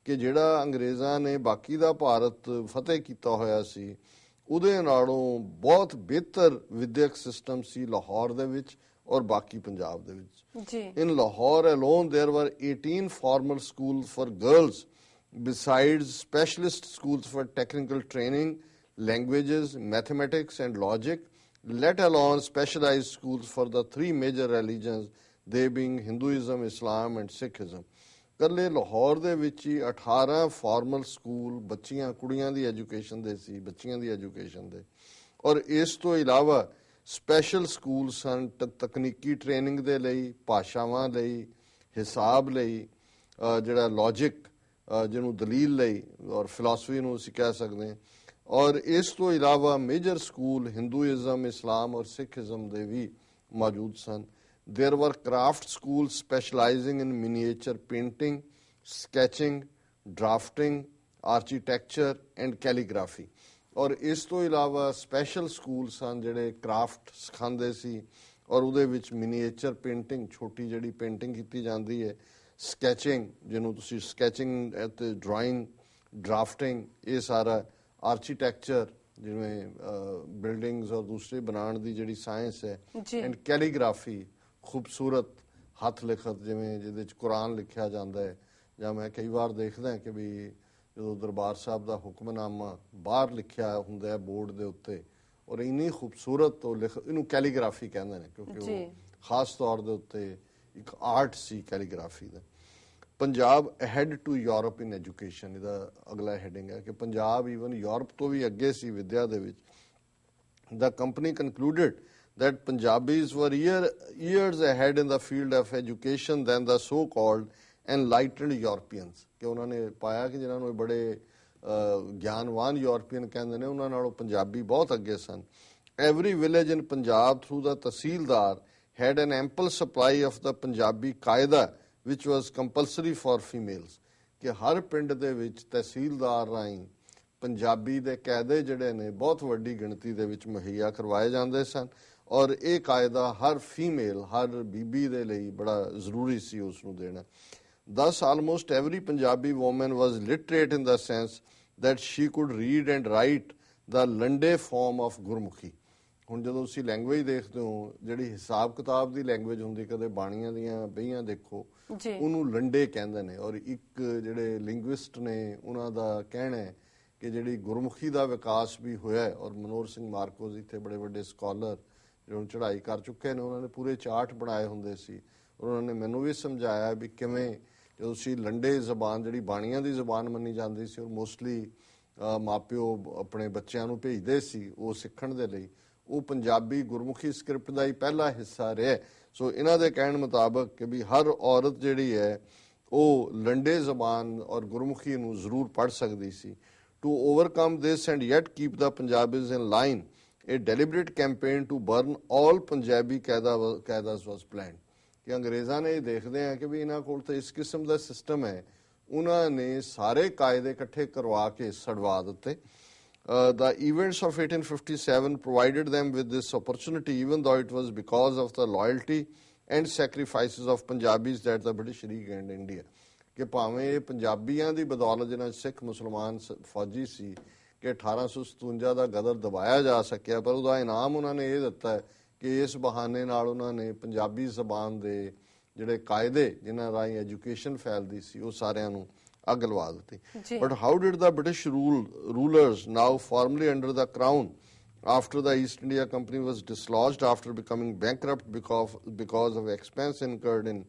ਕਿ ਜਿਹੜਾ ਅੰਗਰੇਜ਼ਾਂ ਨੇ ਬਾਕੀ ਦਾ ਭਾਰਤ ਫਤਿਹ ਕੀਤਾ ਹੋਇਆ ਸੀ ਉਹਦੇ ਨਾਲੋਂ ਬਹੁਤ ਬਿਹਤਰ ਵਿਦਿਅਕ ਸਿਸਟਮ ਸੀ ਲਾਹੌਰ ਦੇ ਵਿੱਚ ਔਰ ਬਾਕੀ ਪੰਜਾਬ ਦੇ ਵਿੱਚ. ਇਨ Lahore alone there were 18 formal schools for girls besides specialist schools for technical training, languages, mathematics and logic, let alone specialized schools for the three major religions, they being Hinduism, Islam and Sikhism. ਕੱਲੇ ਲਾਹੌਰ ਦੇ ਵਿੱਚ ਹੀ 18 formal school ਬੱਚੀਆਂ ਕੁੜੀਆਂ ਦੀ education ਦੇ ਸੀ, ਬੱਚੀਆਂ ਦੀ education ਦੇ, ਔਰ ਇਸ ਤੋਂ ਇਲਾਵਾ ਸਪੈਸ਼ਲ ਸਕੂਲ ਸਨ ਤਕਨੀਕੀ ਟ੍ਰੇਨਿੰਗ ਦੇ ਲਈ, ਭਾਸ਼ਾਵਾਂ ਲਈ, ਹਿਸਾਬ ਲਈ, ਜਿਹੜਾ ਲੌਜਿਕ ਜਿਹਨੂੰ ਦਲੀਲ ਲਈ ਔਰ ਫਿਲਾਸਫੀ ਨੂੰ ਅਸੀਂ ਕਹਿ ਸਕਦੇ ਹਾਂ, ਔਰ ਇਸ ਤੋਂ ਇਲਾਵਾ ਮੇਜਰ ਸਕੂਲ ਹਿੰਦੂਇਜ਼ਮ, ਇਸਲਾਮ ਔਰ ਸਿੱਖਇਜ਼ਮ ਦੇ ਵੀ ਮੌਜੂਦ ਸਨ. There were craft schools specializing in miniature painting, sketching, drafting, architecture and calligraphy. ਔਰ ਇਸ ਤੋਂ ਇਲਾਵਾ ਸਪੈਸ਼ਲ ਸਕੂਲ ਸਨ ਜਿਹੜੇ ਕਰਾਫਟ ਸਿਖਾਉਂਦੇ ਸੀ ਔਰ ਉਹਦੇ ਵਿੱਚ ਮਿਨੀਏਚਰ ਪੇਂਟਿੰਗ, ਛੋਟੀ ਜਿਹੜੀ ਪੇਂਟਿੰਗ ਕੀਤੀ ਜਾਂਦੀ ਹੈ, ਸਕੈਚਿੰਗ ਜਿਹਨੂੰ ਤੁਸੀਂ ਸਕੈਚਿੰਗ ਅਤੇ ਡਰਾਇੰਗ, ਡਰਾਫਟਿੰਗ, ਇਹ ਸਾਰਾ ਆਰਕੀਟੈਕਚਰ ਜਿਵੇਂ ਬਿਲਡਿੰਗਸ ਔਰ ਦੂਸਰੇ ਬਣਾਉਣ ਦੀ ਜਿਹੜੀ ਸਾਇੰਸ ਹੈ, ਐਂਡ ਕੈਲੀਗ੍ਰਾਫੀ, ਖੂਬਸੂਰਤ ਹੱਥ ਲਿਖਤ ਜਿਵੇਂ ਜਿਹਦੇ 'ਚ ਕੁਰਾਨ ਲਿਖਿਆ ਜਾਂਦਾ ਹੈ, ਜਾਂ ਮੈਂ ਕਈ ਵਾਰ ਦੇਖਦਾ ਕਿ ਵੀ ਜਦੋਂ ਦਰਬਾਰ ਸਾਹਿਬ ਦਾ ਹੁਕਮਨਾਮਾ ਬਾਹਰ ਲਿਖਿਆ ਹੁੰਦਾ ਹੈ ਬੋਰਡ ਦੇ ਉੱਤੇ, ਔਰ ਇੰਨੀ ਖੂਬਸੂਰਤ ਉਹ ਇਹਨੂੰ ਕੈਲੀਗ੍ਰਾਫੀ ਕਹਿੰਦੇ ਨੇ ਕਿਉਂਕਿ ਉਹ ਖਾਸ ਤੌਰ ਦੇ ਉੱਤੇ ਇੱਕ ਆਰਟ ਸੀ ਕੈਲੀਗ੍ਰਾਫੀ ਦਾ. Punjab ahead to Europe in education, ਇਹਦਾ ਅਗਲਾ ਹੈਡਿੰਗ ਹੈ ਕਿ ਪੰਜਾਬ ਈਵਨ ਯੂਰਪ ਤੋਂ ਵੀ ਅੱਗੇ ਸੀ ਵਿਦਿਆ ਦੇ ਵਿੱਚ. The company concluded that Punjabis were years ahead in the field of education than the so-called enlightened Europeans. ਕਿ ਉਹਨਾਂ ਨੇ ਪਾਇਆ ਕਿ ਜਿਹਨਾਂ ਨੂੰ ਬੜੇ ਗਿਆਨਵਾਨ ਯੂਰਪੀਅਨ ਕਹਿੰਦੇ ਨੇ ਉਹਨਾਂ ਨਾਲੋਂ ਪੰਜਾਬੀ ਬਹੁਤ ਅੱਗੇ ਸਨ. Every village in Punjab through the Tahsildar had an ample supply of the Punjabi qaida which was compulsory for females. ਕਿ ਹਰ ਪਿੰਡ ਦੇ ਵਿੱਚ ਤਹਿਸੀਲਦਾਰ ਰਾਹੀਂ ਪੰਜਾਬੀ ਦੇ ਕਾਇਦੇ ਜਿਹੜੇ ਨੇ ਬਹੁਤ ਵੱਡੀ ਗਿਣਤੀ ਦੇ ਵਿੱਚ ਮੁਹੱਈਆ ਕਰਵਾਏ ਜਾਂਦੇ ਸਨ ਔਰ ਇਹ ਕਾਇਦਾ ਹਰ ਫੀਮੇਲ, ਹਰ ਬੀਬੀ ਦੇ ਲਈ ਬੜਾ ਜ਼ਰੂਰੀ ਸੀ ਉਸ ਨੂੰ ਦੇਣਾ. Thus almost every Punjabi woman was literate in the sense that she could read and write the Lande form of Gurmukhi. ਹੁਣ ਜਦੋਂ ਤੁਸੀਂ ਲੈਂਗੁਏਜ ਦੇਖਦੇ ਹੋ ਜਿਹੜੀ ਹਿਸਾਬ ਕਿਤਾਬ ਦੀ ਲੈਂਗੁਏਜ ਹੁੰਦੀ, ਕਦੇ ਬਾਣੀਆਂ ਦੀਆਂ ਬਹੀਆਂ ਦੇਖੋ ਉਹਨੂੰ ਲੰਡੇ ਕਹਿੰਦੇ ਨੇ। ਔਰ ਇੱਕ ਜਿਹੜੇ ਲਿੰਗੁਇਸਟ ਨੇ ਉਹਨਾਂ ਦਾ ਕਹਿਣਾ ਹੈ ਕਿ ਜਿਹੜੀ ਗੁਰਮੁਖੀ ਦਾ ਵਿਕਾਸ ਵੀ ਹੋਇਆ, ਔਰ ਮਨੋਹਰ ਸਿੰਘ ਮਾਰਕੋਸ ਇੱਥੇ ਬੜੇ ਵੱਡੇ ਸਕਾਲਰ ਜਿਹੜੇ ਚੜ੍ਹਾਈ ਕਰ ਚੁੱਕੇ ਨੇ, ਉਹਨਾਂ ਨੇ ਪੂਰੇ ਚਾਰਟ ਬਣਾਏ ਹੁੰਦੇ ਸੀ। ਉਹਨਾਂ ਨੇ ਮੈਨੂੰ ਵੀ ਸਮਝਾਇਆ ਵੀ ਕਿਵੇਂ ਜਦੋਂ ਤੁਸੀਂ ਲੰਡੇ ਜ਼ਬਾਨ ਜਿਹੜੀ ਬਾਣੀਆਂ ਦੀ ਜ਼ਬਾਨ ਮੰਨੀ ਜਾਂਦੀ ਸੀ, ਔਰ ਮੋਸਟਲੀ ਮਾਪਿਓ ਆਪਣੇ ਬੱਚਿਆਂ ਨੂੰ ਭੇਜਦੇ ਸੀ ਉਹ ਸਿੱਖਣ ਦੇ ਲਈ, ਉਹ ਪੰਜਾਬੀ ਗੁਰਮੁਖੀ ਸਕ੍ਰਿਪਟ ਦਾ ਹੀ ਪਹਿਲਾ ਹਿੱਸਾ ਰਿਹਾ। ਸੋ ਇਹਨਾਂ ਦੇ ਕਹਿਣ ਮੁਤਾਬਕ ਕਿ ਵੀ ਹਰ ਔਰਤ ਜਿਹੜੀ ਹੈ ਉਹ ਲੰਡੇ ਜ਼ਬਾਨ ਔਰ ਗੁਰਮੁਖੀ ਨੂੰ ਜ਼ਰੂਰ ਪੜ੍ਹ ਸਕਦੀ ਸੀ। To overcome this and yet keep the Punjabis in line, a deliberate campaign to burn all Punjabi qaidas was planned। ਕਿ ਅੰਗਰੇਜ਼ਾਂ ਨੇ ਦੇਖਦੇ ਆ ਕਿ ਵੀ ਇਹਨਾਂ ਕੋਲ ਤਾਂ ਇਸ ਕਿਸਮ ਦਾ ਸਿਸਟਮ ਹੈ, ਉਹਨਾਂ ਨੇ ਸਾਰੇ ਕਾਇਦੇ ਇਕੱਠੇ ਕਰਵਾ ਕੇ ਸੜਵਾ ਦਿੱਤੇ। The events of 1857 provided them with this opportunity, even though it was because of the loyalty and sacrifices of Punjabis that the British regained India। ਕਿ ਭਾਵੇਂ ਇਹ ਪੰਜਾਬੀਆਂ ਦੀ ਬਦੌਲਤ ਜਿਹਨਾਂ ਸਿੱਖ ਮੁਸਲਮਾਨ ਫੌਜੀ ਸੀ ਕਿ 1857 ਦਾ ਗਦਰ ਦਬਾਇਆ ਜਾ ਸਕਿਆ, ਪਰ ਉਹਦਾ ਇਨਾਮ ਉਹਨਾਂ ਨੇ ਇਹ ਦਿੱਤਾ ਹੈ ਕਿ ਇਸ ਬਹਾਨੇ ਨਾਲ ਉਹਨਾਂ ਨੇ ਪੰਜਾਬੀ ਜ਼ਬਾਨ ਦੇ ਜਿਹੜੇ ਕਾਇਦੇ ਜਿਨ੍ਹਾਂ ਰਾਹੀਂ ਐਜੂਕੇਸ਼ਨ ਫੈਲਦੀ ਸੀ ਉਹ ਸਾਰਿਆਂ ਨੂੰ ਅੱਗ ਲਵਾ ਦਿੱਤੀ। But how did the British rulers now formally under the crown after the East India Company was dislodged after becoming bankrupt because of expense incurred in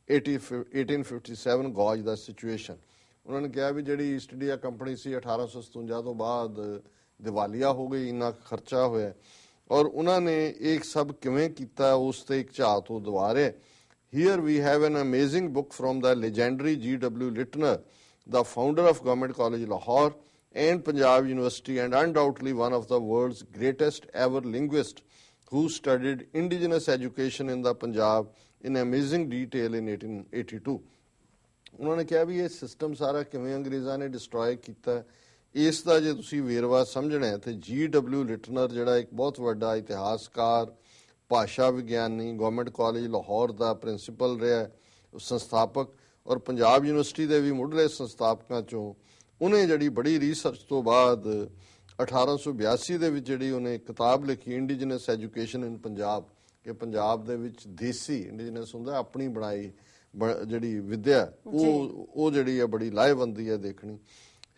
1857 gauge the situation. ਉਹਨਾਂ ਨੇ ਕਿਹਾ ਵੀ ਜਿਹੜੀ ਈਸਟ ਇੰਡੀਆ ਕੰਪਨੀ ਸੀ 1857 ਤੋਂ ਬਾਅਦ ਦਿਵਾਲੀਆ ਹੋ ਗਈ, ਇੰਨਾ ਖਰਚਾ ਹੋਇਆ, ਔਰ ਉਹਨਾਂ ਨੇ ਇਹ ਸਭ ਕਿਵੇਂ ਕੀਤਾ ਉਸ ਤੇ ਇੱਕ ਝਾਤ ਉਹ ਦਵਾ ਰਿਹਾ। Here we have an amazing book from the legendary G.W. Littner, the founder of Government College Lahore and Punjab University, and undoubtedly one of the world's greatest ever linguists, who studied indigenous education in the Punjab in amazing detail in 1882। ਉਹਨਾਂ ਨੇ ਕਿਹਾ ਵੀ ਇਹ system ਸਾਰਾ ਕਿਵੇਂ ਅੰਗਰੇਜ਼ਾਂ ਨੇ destroy ਕੀਤਾ, ਇਸ ਦਾ ਜੇ ਤੁਸੀਂ ਵੇਰਵਾ ਸਮਝਣਾ ਹੈ ਤੇ G.W. ਲਿਟਨਰ ਜਿਹੜਾ ਇੱਕ ਬਹੁਤ ਵੱਡਾ ਇਤਿਹਾਸਕਾਰ, ਭਾਸ਼ਾ ਵਿਗਿਆਨੀ, ਗਵਰਨਮੈਂਟ ਕਾਲਜ ਲਾਹੌਰ ਦਾ ਪ੍ਰਿੰਸੀਪਲ ਰਿਹਾ, ਸੰਸਥਾਪਕ, ਔਰ ਪੰਜਾਬ ਯੂਨੀਵਰਸਿਟੀ ਦੇ ਵੀ ਮੁੱਢਲੇ ਸੰਸਥਾਪਕਾਂ ਚੋਂ, ਉਹਨੇ ਜਿਹੜੀ ਬੜੀ ਰਿਸਰਚ ਤੋਂ ਬਾਅਦ 1882 ਦੇ ਵਿੱਚ ਜਿਹੜੀ ਉਹਨੇ ਕਿਤਾਬ ਲਿਖੀ ਇੰਡੀਜਨਸ ਐਜੂਕੇਸ਼ਨ ਇਨ ਪੰਜਾਬ, ਕਿ ਪੰਜਾਬ ਦੇ ਵਿੱਚ ਦੇਸੀ ਇੰਡੀਜਨਸ ਹੁੰਦਾ ਆਪਣੀ ਬਣਾਈ ਜਿਹੜੀ ਵਿਦਿਆ ਉਹ ਜਿਹੜੀ ਹੈ ਬੜੀ ਲਾਹੇਵੰਦੀ ਹੈ ਦੇਖਣੀ।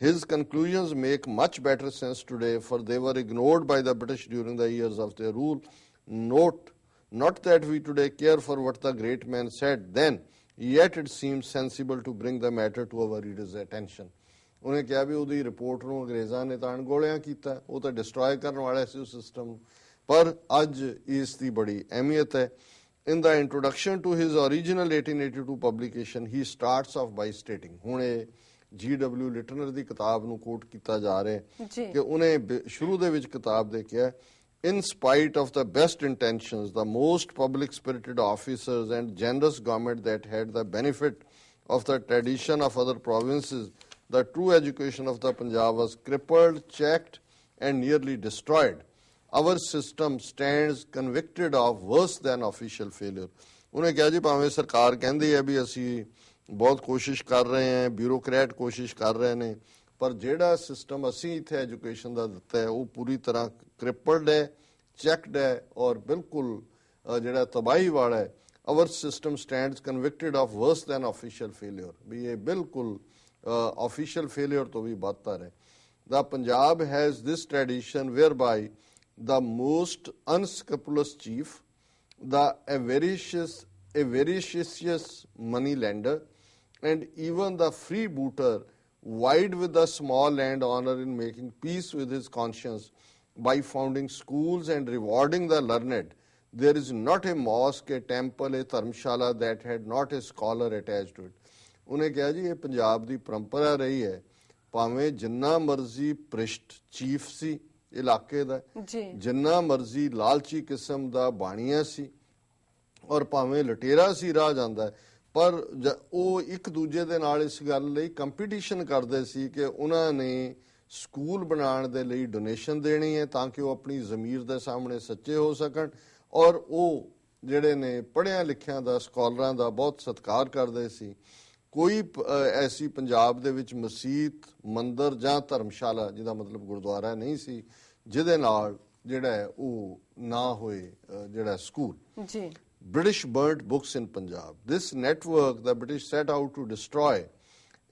His conclusions make much better sense today, for they were ignored by the British during the years of their rule. Not that we today care for what the great man said then, yet it seems sensible to bring the matter to our readers' attention। ਉਹਨੇ ਕਿਹਾ ਵੀ ਉਹਦੀ report ਨੂੰ ਅੰਗਰੇਜ਼ਾਂ ਨੇ ਤਾਂ ਅਣਗੌਲਿਆਂ ਕੀਤਾ, ਉਹ ਤਾਂ ਡਿਸਟਰੋਏ ਕਰਨ ਵਾਲੇ ਸੀ ਉਸ ਸਿਸਟਮ ਨੂੰ, ਪਰ ਅੱਜ ਇਸ ਦੀ ਬੜੀ ਅਹਿਮੀਅਤ ਹੈ। In the introduction to his original 1882 publication, he starts off by stating, ਹੁਣ ਇਹ G.W. ਲਿਟਨਰ ਦੀ ਕਿਤਾਬ ਨੂੰ ਕੋਟ ਕੀਤਾ ਜਾ ਰਿਹਾ ਕਿ ਉਹਨੇ ਸ਼ੁਰੂ ਦੇ ਵਿੱਚ ਕਿਤਾਬ ਦੇ ਕਿਹਾ, in spite of the best intentions, the most public-spirited officers and generous government that had the benefit of the tradition of other provinces, the true education of the Punjab was crippled, checked, and nearly destroyed. Our system stands convicted of worse than official failure। ਉਹਨੇ ਕਿਹਾ ਜੀ ਭਾਵੇਂ ਸਰਕਾਰ ਕਹਿੰਦੀ ਹੈ ਵੀ ਅਸੀਂ ਬਹੁਤ ਕੋਸ਼ਿਸ਼ ਕਰ ਰਹੇ ਹਾਂ, ਬਿਊਰੋਕਰੈਟ ਕੋਸ਼ਿਸ਼ ਕਰ ਰਹੇ ਨੇ, ਪਰ ਜਿਹੜਾ ਸਿਸਟਮ ਅਸੀਂ ਇੱਥੇ ਐਜੂਕੇਸ਼ਨ ਦਾ ਦਿੱਤਾ ਹੈ ਉਹ ਪੂਰੀ ਤਰ੍ਹਾਂ ਕ੍ਰਿਪਲਡ ਹੈ, ਚੈੱਕਡ ਹੈ, ਔਰ ਬਿਲਕੁਲ ਜਿਹੜਾ ਤਬਾਹੀ ਵਾਲਾ ਹੈ। Our system stands convicted of worse than official failure, ਵੀ ਇਹ ਬਿਲਕੁਲ ਆਫੀਸ਼ੀਅਲ ਫੇਲਿਅਰ ਤੋਂ ਵੀ ਬਦਤਰ ਹੈ। The Punjab has this tradition whereby the most unscrupulous chief, the avaricious money lender, and even the freebooter vied with the small landowner in making peace with his conscience by founding schools and rewarding the learned. There is not a mosque, a temple, a dharmshala that had not a scholar attached to it। ਉਹਨੇ ਕਿਹਾ ਜੀ ਇਹ ਪੰਜਾਬ ਦੀ ਪਰੰਪਰਾ ਰਹੀ ਹੈ, ਭਾਵੇਂ ਜਿੰਨਾ ਮਰਜ਼ੀ ਭ੍ਰਿਸ਼ਟ ਚੀਫ ਸੀ ਇਲਾਕੇ ਦਾ, ਜਿੰਨਾ ਮਰਜ਼ੀ ਲਾਲਚੀ ਕਿਸਮ ਦਾ ਬਾਣੀਆ ਸੀ, ਔਰ ਭਾਵੇਂ ਲਟੇਰਾ ਸੀ ਰਾਹ ਜਾਂਦਾ, ਪਰ ਉਹ ਇੱਕ ਦੂਜੇ ਦੇ ਨਾਲ ਇਸ ਗੱਲ ਲਈ ਕੰਪੀਟੀਸ਼ਨ ਕਰਦੇ ਸੀ ਕਿ ਉਹਨਾਂ ਨੇ ਸਕੂਲ ਬਣਾਉਣ ਦੇ ਲਈ ਡੋਨੇਸ਼ਨ ਦੇਣੀ ਹੈ ਤਾਂ ਕਿ ਉਹ ਆਪਣੀ ਜ਼ਮੀਰ ਦੇ ਸਾਹਮਣੇ ਸੱਚੇ ਹੋ ਸਕਣ, ਔਰ ਉਹ ਜਿਹੜੇ ਨੇ ਪੜ੍ਹਿਆਂ ਲਿਖਿਆਂ ਦਾ, ਸਕਾਲਰਾਂ ਦਾ ਬਹੁਤ ਸਤਿਕਾਰ ਕਰਦੇ ਸੀ। ਕੋਈ ਐਸੀ ਪੰਜਾਬ ਦੇ ਵਿੱਚ ਮਸੀਤ, ਮੰਦਰ ਜਾਂ ਧਰਮਸ਼ਾਲਾ, ਜਿਹਦਾ ਮਤਲਬ ਗੁਰਦੁਆਰਾ ਨਹੀਂ ਸੀ, ਜਿਹਦੇ ਨਾਲ ਜਿਹੜਾ ਹੈ ਉਹ ਨਾ ਹੋਏ ਜਿਹੜਾ school. British burnt books in Punjab. This network the British set out to destroy.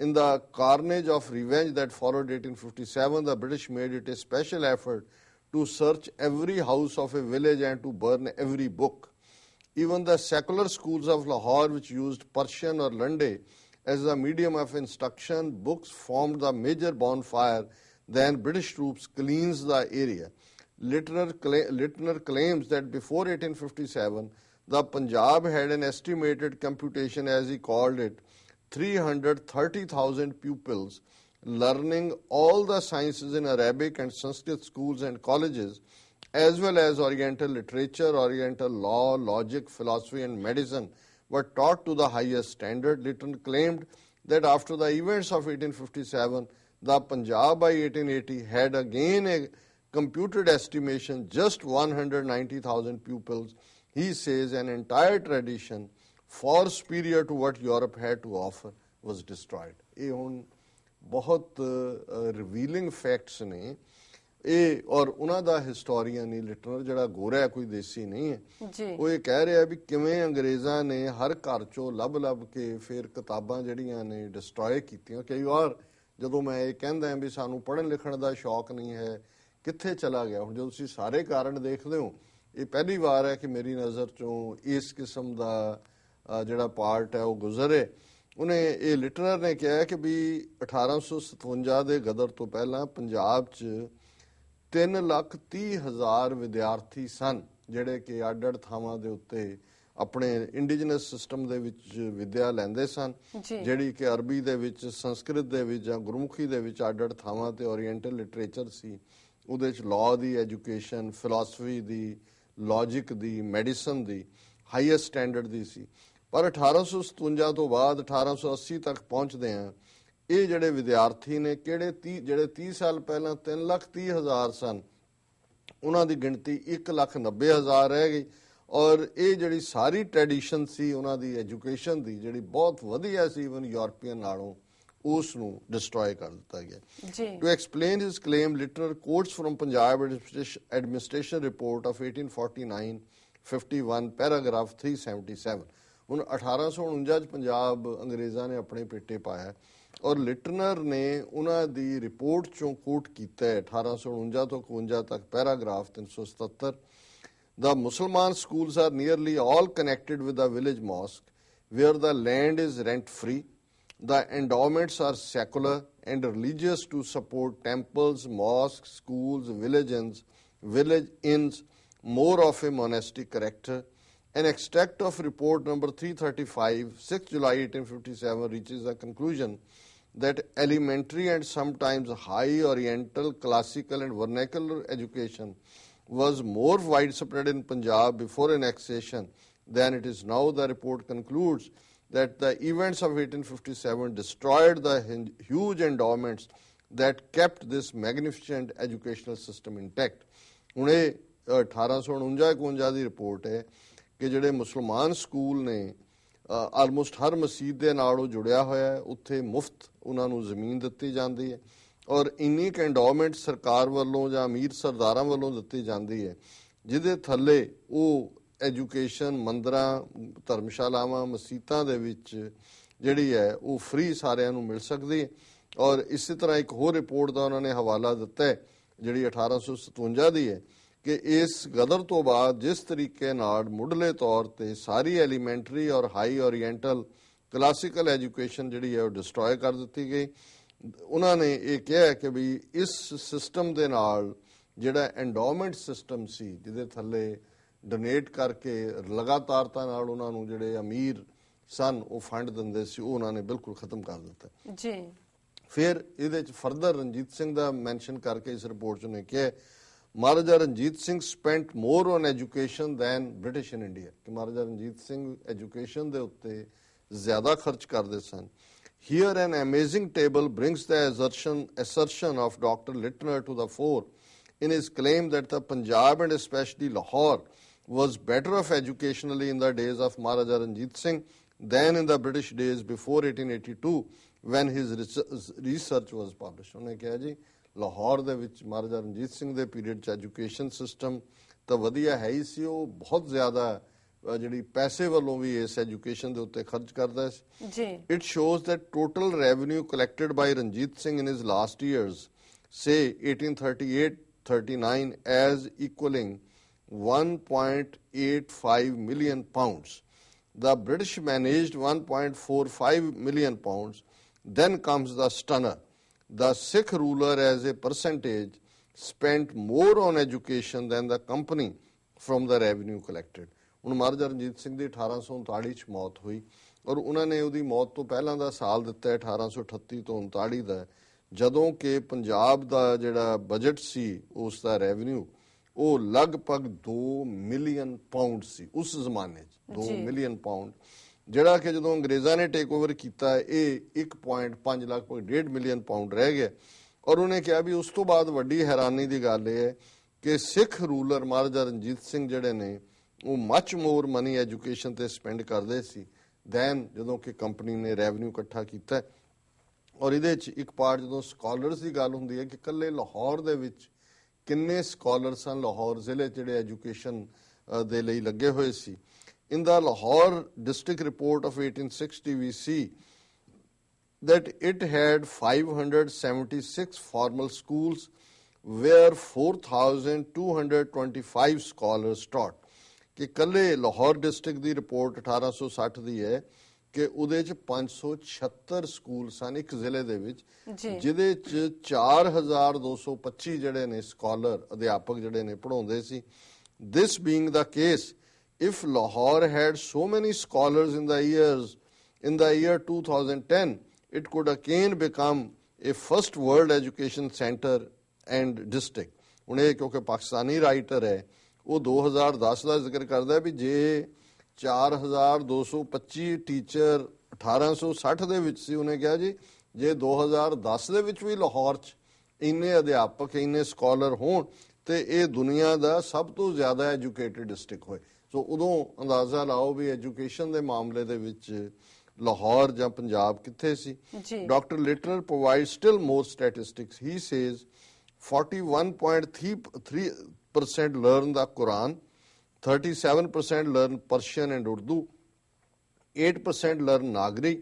In the carnage of revenge that followed 1857, the British made it a special effort to search every house of a village and to burn every book. Even the secular schools of Lahore, which used Persian or Lande as a medium of instruction, books formed the major bonfire. Then British troops cleansed the area. Littner claims that before 1857, the Punjab had an estimated computation, as he called it, 330,000 pupils learning all the sciences in Arabic and Sanskrit schools and colleges, as well as Oriental literature, Oriental law, logic, philosophy, and medicine were taught to the highest standard. Lytton claimed that after the events of 1857, the Punjab by 1880 had again a computed estimation just 190,000 pupils. He says an entire tradition far superior to what Europe had to offer was destroyed. ਇਹ ਹੁਣ ਬਹੁਤ revealing facts ਨੇ ਇਹ, ਔਰ ਉਹਨਾਂ ਦਾ historian ਹੀ ਲਿਟਨਰ ਜਿਹੜਾ ਗੋਰਾ ਹੈ, ਕੋਈ ਦੇਸੀ ਨਹੀਂ ਹੈ, ਉਹ ਇਹ ਕਹਿ ਰਿਹਾ ਵੀ ਕਿਵੇਂ ਅੰਗਰੇਜ਼ਾਂ ਨੇ ਹਰ ਘਰ ਚੋਂ ਲੱਭ ਕੇ ਫਿਰ ਕਿਤਾਬਾਂ ਜਿਹੜੀਆਂ ਨੇ ਡਿਸਟਰੋਏ ਕੀਤੀਆਂ। ਕਈ ਵਾਰ ਜਦੋਂ ਮੈਂ ਇਹ ਕਹਿੰਦਾ ਵੀ ਸਾਨੂੰ ਪੜ੍ਹਨ ਲਿਖਣ ਦਾ ਸ਼ੌਕ ਨਹੀਂ ਹੈ, ਕਿੱਥੇ ਚਲਾ ਗਿਆ। ਹੁਣ ਜਦੋਂ ਤੁਸੀਂ ਸਾਰੇ ਕਾਰਨ ਦੇਖਦੇ ਹੋ, ਇਹ ਪਹਿਲੀ ਵਾਰ ਹੈ ਕਿ ਮੇਰੀ ਨਜ਼ਰ ਚੋਂ ਇਸ ਕਿਸਮ ਦਾ ਜਿਹੜਾ ਪਾਰਟ ਹੈ ਉਹ ਗੁਜ਼ਰੇ। ਉਹਨੇ ਇਹ ਲਿਟਨਰ ਨੇ ਕਿਹਾ ਕਿ ਵੀ 1857 ਦੇ ਗਦਰ ਤੋਂ ਪਹਿਲਾਂ ਪੰਜਾਬ 'ਚ 3,30,000 ਵਿਦਿਆਰਥੀ ਸਨ ਜਿਹੜੇ ਕਿ ਅੱਡ-ਅੱਡ ਥਾਵਾਂ ਦੇ ਉੱਤੇ ਆਪਣੇ ਇੰਡੀਜਨਸ ਸਿਸਟਮ ਦੇ ਵਿੱਚ ਵਿਦਿਆ ਲੈਂਦੇ ਸਨ, ਜਿਹੜੀ ਕਿ ਅਰਬੀ ਦੇ ਵਿੱਚ, ਸੰਸਕ੍ਰਿਤ ਦੇ ਵਿੱਚ ਜਾਂ ਗੁਰਮੁਖੀ ਦੇ ਵਿੱਚ ਅੱਡ-ਅੱਡ ਥਾਵਾਂ ਤੇ ਓਰੀਐਂਟਲ ਲਿਟਰੇਚਰ ਸੀ। ਉਹਦੇ 'ਚ ਲਾਅ ਦੀ ਐਜੂਕੇਸ਼ਨ, ਫਿਲਾਸਫੀ ਦੀ, ਲੌਜਿਕ ਦੀ, ਮੈਡੀਸਨ ਦੀ ਹਾਈਐਸਟ ਸਟੈਂਡਰਡ ਦੀ ਸੀ। ਪਰ 1857 ਤੋਂ ਬਾਅਦ 1880 ਤੱਕ ਪਹੁੰਚਦੇ ਆ, ਇਹ ਜਿਹੜੇ ਵਿਦਿਆਰਥੀ ਨੇ ਜਿਹੜੇ 30 ਸਾਲ ਪਹਿਲਾਂ 3,30,000 ਸਨ, ਉਹਨਾਂ ਦੀ ਗਿਣਤੀ 1,90,000 ਰਹਿ ਗਈ। ਔਰ ਇਹ ਜਿਹੜੀ ਸਾਰੀ ਟ੍ਰੈਡੀਸ਼ਨ ਸੀ ਉਹਨਾਂ ਦੀ ਐਜੂਕੇਸ਼ਨ ਦੀ, ਜਿਹੜੀ ਬਹੁਤ ਵਧੀਆ ਸੀ ਇਵਨ ਯੂਰਪੀਅਨ ਨਾਲੋਂ, ਉਸ ਨੂੰ ਡਿਸਟਰੋਏ ਕਰ ਦਿੱਤਾ ਗਿਆ। To explain his claim, Leitner quotes from Punjab administration report of 1849-51 paragraph 377। ਹੁਣ 1849 'ਚ ਪੰਜਾਬ ਅੰਗਰੇਜ਼ਾਂ ਨੇ ਆਪਣੇ ਪੇਟੇ ਪਾਇਆ ਔਰ ਲਿਟਨਰ ਨੇ ਉਹਨਾਂ ਦੀ ਰਿਪੋਰਟ ਚੋਂ ਕੋਟ ਕੀਤਾ ਹੈ 1849 ਤੋਂ 51 ਤੱਕ paragraph 377। The Musliman schools are nearly all connected with the village mosque, where the land is rent-free. The endowments are secular and religious to support temples, mosques, schools, village inns, more of a monastic character. An extract of report number 335, 6 July 1857 reaches the conclusion that elementary and sometimes high Oriental, classical and vernacular education was more widespread in Punjab before annexation than it is now. The report concludes that the events of 1857 destroyed the huge endowments that kept this magnificent educational system intact. ਹੁਣ ਇਹ 1849-51 ਦੀ report ਹੈ ਕਿ ਜਿਹੜੇ ਮੁਸਲਮਾਨ school ਨੇ almost ਹਰ ਮਸਜਿਦ ਦੇ ਨਾਲ ਉਹ ਜੁੜਿਆ ਹੋਇਆ ਹੈ, ਉੱਥੇ ਮੁਫਤ ਉਹਨਾਂ ਨੂੰ ਜ਼ਮੀਨ ਦਿੱਤੀ ਜਾਂਦੀ ਹੈ ਔਰ ਇੰਨੀ ਕੁ ਐਂਡੋਮੈਂਟ ਸਰਕਾਰ ਵੱਲੋਂ ਜਾਂ ਅਮੀਰ ਸਰਦਾਰਾਂ ਵੱਲੋਂ ਦਿੱਤੀ ਜਾਂਦੀ ਹੈ ਜਿਹਦੇ ਥੱਲੇ ਉਹ ਐਜੂਕੇਸ਼ਨ ਮੰਦਰਾਂ, ਧਰਮਸ਼ਾਲਾਵਾਂ, ਮਸੀਤਾਂ ਦੇ ਵਿੱਚ ਜਿਹੜੀ ਹੈ ਉਹ ਫ੍ਰੀ ਸਾਰਿਆਂ ਨੂੰ ਮਿਲ ਸਕਦੀ ਹੈ। ਔਰ ਇਸੇ ਤਰ੍ਹਾਂ ਇੱਕ ਹੋਰ ਰਿਪੋਰਟ ਦਾ ਉਹਨਾਂ ਨੇ ਹਵਾਲਾ ਦਿੱਤਾ ਹੈ ਜਿਹੜੀ 1857 ਦੀ ਹੈ ਕਿ ਇਸ ਗਦਰ ਤੋਂ ਬਾਅਦ ਜਿਸ ਤਰੀਕੇ ਨਾਲ ਮੁੱਢਲੇ ਤੌਰ ਤੇ ਸਾਰੀ ਐਲੀਮੈਂਟਰੀ ਔਰ ਹਾਈ ਓਰੀਐਂਟਲ ਕਲਾਸੀਕਲ ਐਜੂਕੇਸ਼ਨ ਜਿਹੜੀ ਹੈ ਉਹ ਡਿਸਟਰੋਏ ਕਰ ਦਿੱਤੀ ਗਈ। ਉਹਨਾਂ ਨੇ ਇਹ ਕਿਹਾ ਕਿ ਵੀ ਇਸ ਸਿਸਟਮ ਦੇ ਨਾਲ ਜਿਹੜਾ ਐਂਡੋਮੈਂਟ ਸਿਸਟਮ ਸੀ ਜਿਹਦੇ ਥੱਲੇ ਡੋਨੇਟ ਕਰਕੇ ਲਗਾਤਾਰਤਾ ਨਾਲ ਉਹਨਾਂ ਨੂੰ ਜਿਹੜੇ ਅਮੀਰ ਸਨ ਉਹ ਫੰਡ ਦਿੰਦੇ ਸੀ, ਉਹ ਉਹਨਾਂ ਨੇ ਬਿਲਕੁਲ ਖਤਮ ਕਰ ਦਿੱਤਾ ਜੀ। ਫਿਰ ਇਹਦੇ ਚ ਫਰਦਰ ਰਣਜੀਤ ਸਿੰਘ ਦਾ ਮੈਂਸ਼ਨ ਕਰਕੇ ਇਸ ਰਿਪੋਰਟ 'ਚ ਉਹਨੇ ਕਿਹਾ Maharaja Ranjit Singh spent more on education than British in India, ਕਿ ਮਹਾਰਾਜਾ ਰਣਜੀਤ ਸਿੰਘ ਐਜੂਕੇਸ਼ਨ ਦੇ ਉੱਤੇ ਜ਼ਿਆਦਾ ਖਰਚ ਕਰਦੇ ਸਨ। Here an amazing table brings the assertion of Dr. Littner to the fore in his claim that the Punjab and especially Lahore was better off educationally in the days of Maharaja Ranjit Singh than in the British days before 1882 when his research was published. ਉਹਨੇ ਕਿਹਾ ਜੀ ਲਾਹੌਰ ਦੇ ਵਿੱਚ ਮਹਾਰਾਜਾ ਰਣਜੀਤ ਸਿੰਘ ਦੇ period 'ਚ education system ਤਾਂ ਵਧੀਆ ਹੈ ਹੀ ਸੀ, ਉਹ ਬਹੁਤ ਜ਼ਿਆਦਾ ਜਿਹੜੀ ਪੈਸੇ ਵੱਲੋਂ ਵੀ ਇਸ ਐਜੂਕੇਸ਼ਨ ਦੇ ਉੱਤੇ ਖਰਚ ਕਰਦਾ ਸੀ ਜੀ। It shows that total revenue collected by Ranjit Singh in his last years, say 1838-39, as equaling 1.85 million pounds. The British managed 1.45 million pounds. Then comes the stunner. The Sikh ruler as a percentage spent more on education than the company from the revenue collected. ਹੁਣ ਮਹਾਰਾਜਾ ਰਣਜੀਤ ਸਿੰਘ ਦੀ 1839 ਚ ਮੌਤ ਹੋਈ ਔਰ ਉਹਨਾਂ ਨੇ ਉਹਦੀ ਮੌਤ ਤੋਂ ਪਹਿਲਾਂ ਦਾ ਸਾਲ ਦਿੱਤਾ 1838 ਤੋਂ 39 ਦਾ, ਜਦੋਂ ਕਿ ਪੰਜਾਬ ਦਾ ਜਿਹੜਾ ਬਜਟ ਸੀ ਉਸ ਦਾ ਰੈਵਨਿਊ ਉਹ ਲਗਭਗ 2 ਮਿਲੀਅਨ ਪਾਉਂਡ ਸੀ ਉਸ ਜ਼ਮਾਨੇ 'ਚ। 2 ਮਿਲੀਅਨ ਪਾਉਂਡ, ਜਿਹੜਾ ਕਿ ਜਦੋਂ ਅੰਗਰੇਜ਼ਾਂ ਨੇ ਟੇਕ ਓਵਰ ਕੀਤਾ ਇਹ 1.5 ਲਗਭਗ 1.5 ਮਿਲੀਅਨ ਪਾਉਂਡ ਰਹਿ ਗਿਆ। ਔਰ ਉਹਨੇ ਕਿਹਾ ਵੀ ਉਸ ਤੋਂ ਬਾਅਦ ਵੱਡੀ ਹੈਰਾਨੀ ਦੀ ਗੱਲ ਇਹ ਹੈ ਕਿ ਸਿੱਖ ਰੂਲਰ ਮਹਾਰਾਜਾ ਰਣਜੀਤ ਸਿੰਘ ਜਿਹੜੇ ਨੇ ਉਹ ਮੱਚ ਮੋਰ ਮਨੀ ਐਜੂਕੇਸ਼ਨ ਤੇ ਸਪੈਂਡ ਕਰਦੇ ਸੀ ਦੈਨ ਜਦੋਂ ਕਿ ਕੰਪਨੀ ਨੇ ਰੈਵਨਿਊ ਇਕੱਠਾ ਕੀਤਾ। ਔਰ ਇਹਦੇ 'ਚ ਇੱਕ ਪਾਰਟ ਜਦੋਂ ਸਕਾਲਰਸ ਦੀ ਗੱਲ ਹੁੰਦੀ ਹੈ ਕਿ ਇਕੱਲੇ ਲਾਹੌਰ ਦੇ ਵਿੱਚ ਕਿੰਨੇ ਸਕਾਲਰ ਸਨ ਲਾਹੌਰ ਜ਼ਿਲ੍ਹੇ ਜਿਹੜੇ ਐਜੂਕੇਸ਼ਨ ਦੇ ਲਈ ਲੱਗੇ ਹੋਏ ਸੀ। In the Lahore district report of 1860, we see that it had 576 formal schools where 4,225 scholars taught. ਕਿ ਕੱਲੇ ਲਾਹੌਰ ਡਿਸਟ੍ਰਿਕਟ ਦੀ ਰਿਪੋਰਟ 1860 ਦੀ ਹੈ ਕਿ ਉਹਦੇ 'ਚ 576 ਸਕੂਲ ਸਨ ਇੱਕ ਜ਼ਿਲ੍ਹੇ ਦੇ ਵਿੱਚ, ਜਿਹਦੇ 'ਚ 4,225 ਜਿਹੜੇ ਨੇ ਸਕਾਲਰ ਅਧਿਆਪਕ ਜਿਹੜੇ ਨੇ ਪੜ੍ਹਾਉਂਦੇ ਸੀ। This being the case, if Lahore had so many scholars in the year 2010, it could again become a first world education center and district. ਹੁਣ ਇਹ ਕਿਉਂਕਿ ਪਾਕਿਸਤਾਨੀ ਰਾਈਟਰ ਹੈ ਉਹ 2010 ਦਾ ਜ਼ਿਕਰ ਕਰਦਾ ਵੀ ਜੇ 4,225 ਟੀਚਰ 1860 ਦੇ ਵਿੱਚ ਸੀ, ਉਹਨੇ ਕਿਹਾ ਜੀ ਜੇ 2010 ਦੇ ਵਿੱਚ ਵੀ ਲਾਹੌਰ 'ਚ ਇੰਨੇ ਅਧਿਆਪਕ ਇੰਨੇ ਸਕਾਲਰ ਹੋਣ ਤੇ ਇਹ ਦੁਨੀਆ ਦਾ ਸਭ ਤੋਂ ਜ਼ਿਆਦਾ ਐਜੂਕੇਟਡ ਡਿਸਟ੍ਰਿਕਟ ਹੋਏ। ਸੋ ਉਦੋਂ ਅੰਦਾਜ਼ਾ ਲਾਓ ਵੀ ਐਜੂਕੇਸ਼ਨ ਦੇ ਮਾਮਲੇ ਦੇ ਵਿੱਚ ਲਾਹੌਰ ਜਾਂ ਪੰਜਾਬ ਕਿੱਥੇ ਸੀ। Doctor Leitner provide still more statistics. He says 41.3% learn the Quran, 37% learn Persian and Urdu, 8% learn Nagari,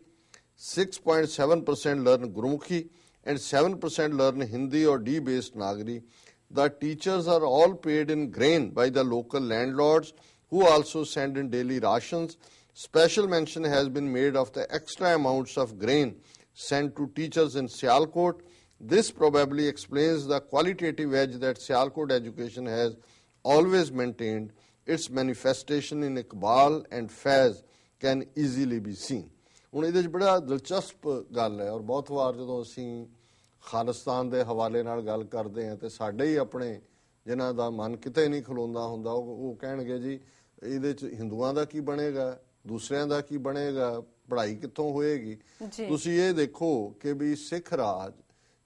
6.7% learn Gurmukhi, and 7% learn Hindi or D-based Nagari. The teachers are all paid in grain by the local landlords who also send in daily rations. Special mention has been made of the extra amounts of grain sent to teachers in Sialkot. This probably explains the qualitative edge that Sialkot education has always maintained. Its manifestation in Iqbal and Faiz can easily be seen. ਹੁਣ ਇਹਦੇ 'ਚ ਬੜਾ ਦਿਲਚਸਪ ਗੱਲ ਹੈ ਔਰ ਬਹੁਤ ਵਾਰ ਜਦੋਂ ਅਸੀਂ ਖਾਲਿਸਤਾਨ ਦੇ ਹਵਾਲੇ ਨਾਲ ਗੱਲ ਕਰਦੇ ਹਾਂ ਤੇ ਸਾਡੇ ਹੀ ਆਪਣੇ ਜਿਨ੍ਹਾਂ ਦਾ ਮਨ ਕਿਤੇ ਨਹੀਂ ਖਲੋਂਦਾ ਹੁੰਦਾ ਉਹ ਕਹਿਣਗੇ ਜੀ ਇਹਦੇ 'ਚ ਹਿੰਦੂਆਂ ਦਾ ਕੀ ਬਣੇਗਾ, ਦੂਸਰਿਆਂ ਦਾ ਕੀ ਬਣੇਗਾ, ਪੜ੍ਹਾਈ ਕਿੱਥੋਂ ਹੋਏਗੀ। ਤੁਸੀਂ ਇਹ ਦੇਖੋ ਕਿ ਵੀ ਸਿੱਖ ਰਾਜ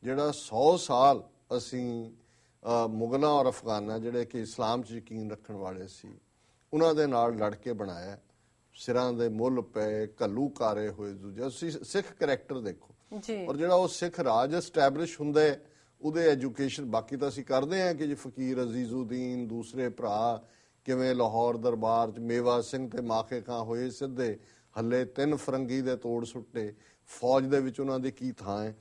ਜਿਹੜਾ 100 ਸਾਲ ਅਸੀਂ ਮੁਗਲਾਂ ਔਰ ਅਫਗਾਨਾਂ ਜਿਹੜੇ ਕਿ ਇਸਲਾਮ 'ਚ ਯਕੀਨ ਰੱਖਣ ਵਾਲੇ ਸੀ ਉਹਨਾਂ ਦੇ ਨਾਲ ਲੜ ਕੇ ਬਣਾਇਆ, ਸਿਰਾਂ ਦੇ ਮੁੱਲ ਪਏ, ਘੱਲੂ ਕਾਰੇ ਹੋਏ ਦੂਜੇ। ਅਸੀਂ ਸਿੱਖ ਕਰੈਕਟਰ ਦੇਖੋ ਔਰ ਜਿਹੜਾ ਉਹ ਸਿੱਖ ਰਾਜ ਐਸਟੈਬਲਿਸ਼ ਹੁੰਦਾ ਹੈ ਉਹਦੇ ਐਜੂਕੇਸ਼ਨ ਬਾਕੀ ਤਾਂ ਅਸੀਂ ਕਰਦੇ ਹਾਂ ਕਿ ਜੀ ਫਕੀਰ ਅਜ਼ੀਜ਼ੁਦੀਨ ਦੂਸਰੇ ਭਰਾ ਕਿਵੇਂ ਲਾਹੌਰ ਦਰਬਾਰ 'ਚ ਮੇਵਾ ਸਿੰਘ ਤੇ ਮਾਖੇ ਖਾਂ ਹੋਏ ਸਿੱਧੇ ਹੱਲੇ 3 ਫਰੰਗੀ ਦੇ ਤੋੜ ਸੁੱਟੇ, ਫੌਜ ਦੇ ਵਿੱਚ ਉਹਨਾਂ ਦੀ ਕੀ ਥਾਂ ਹੈ।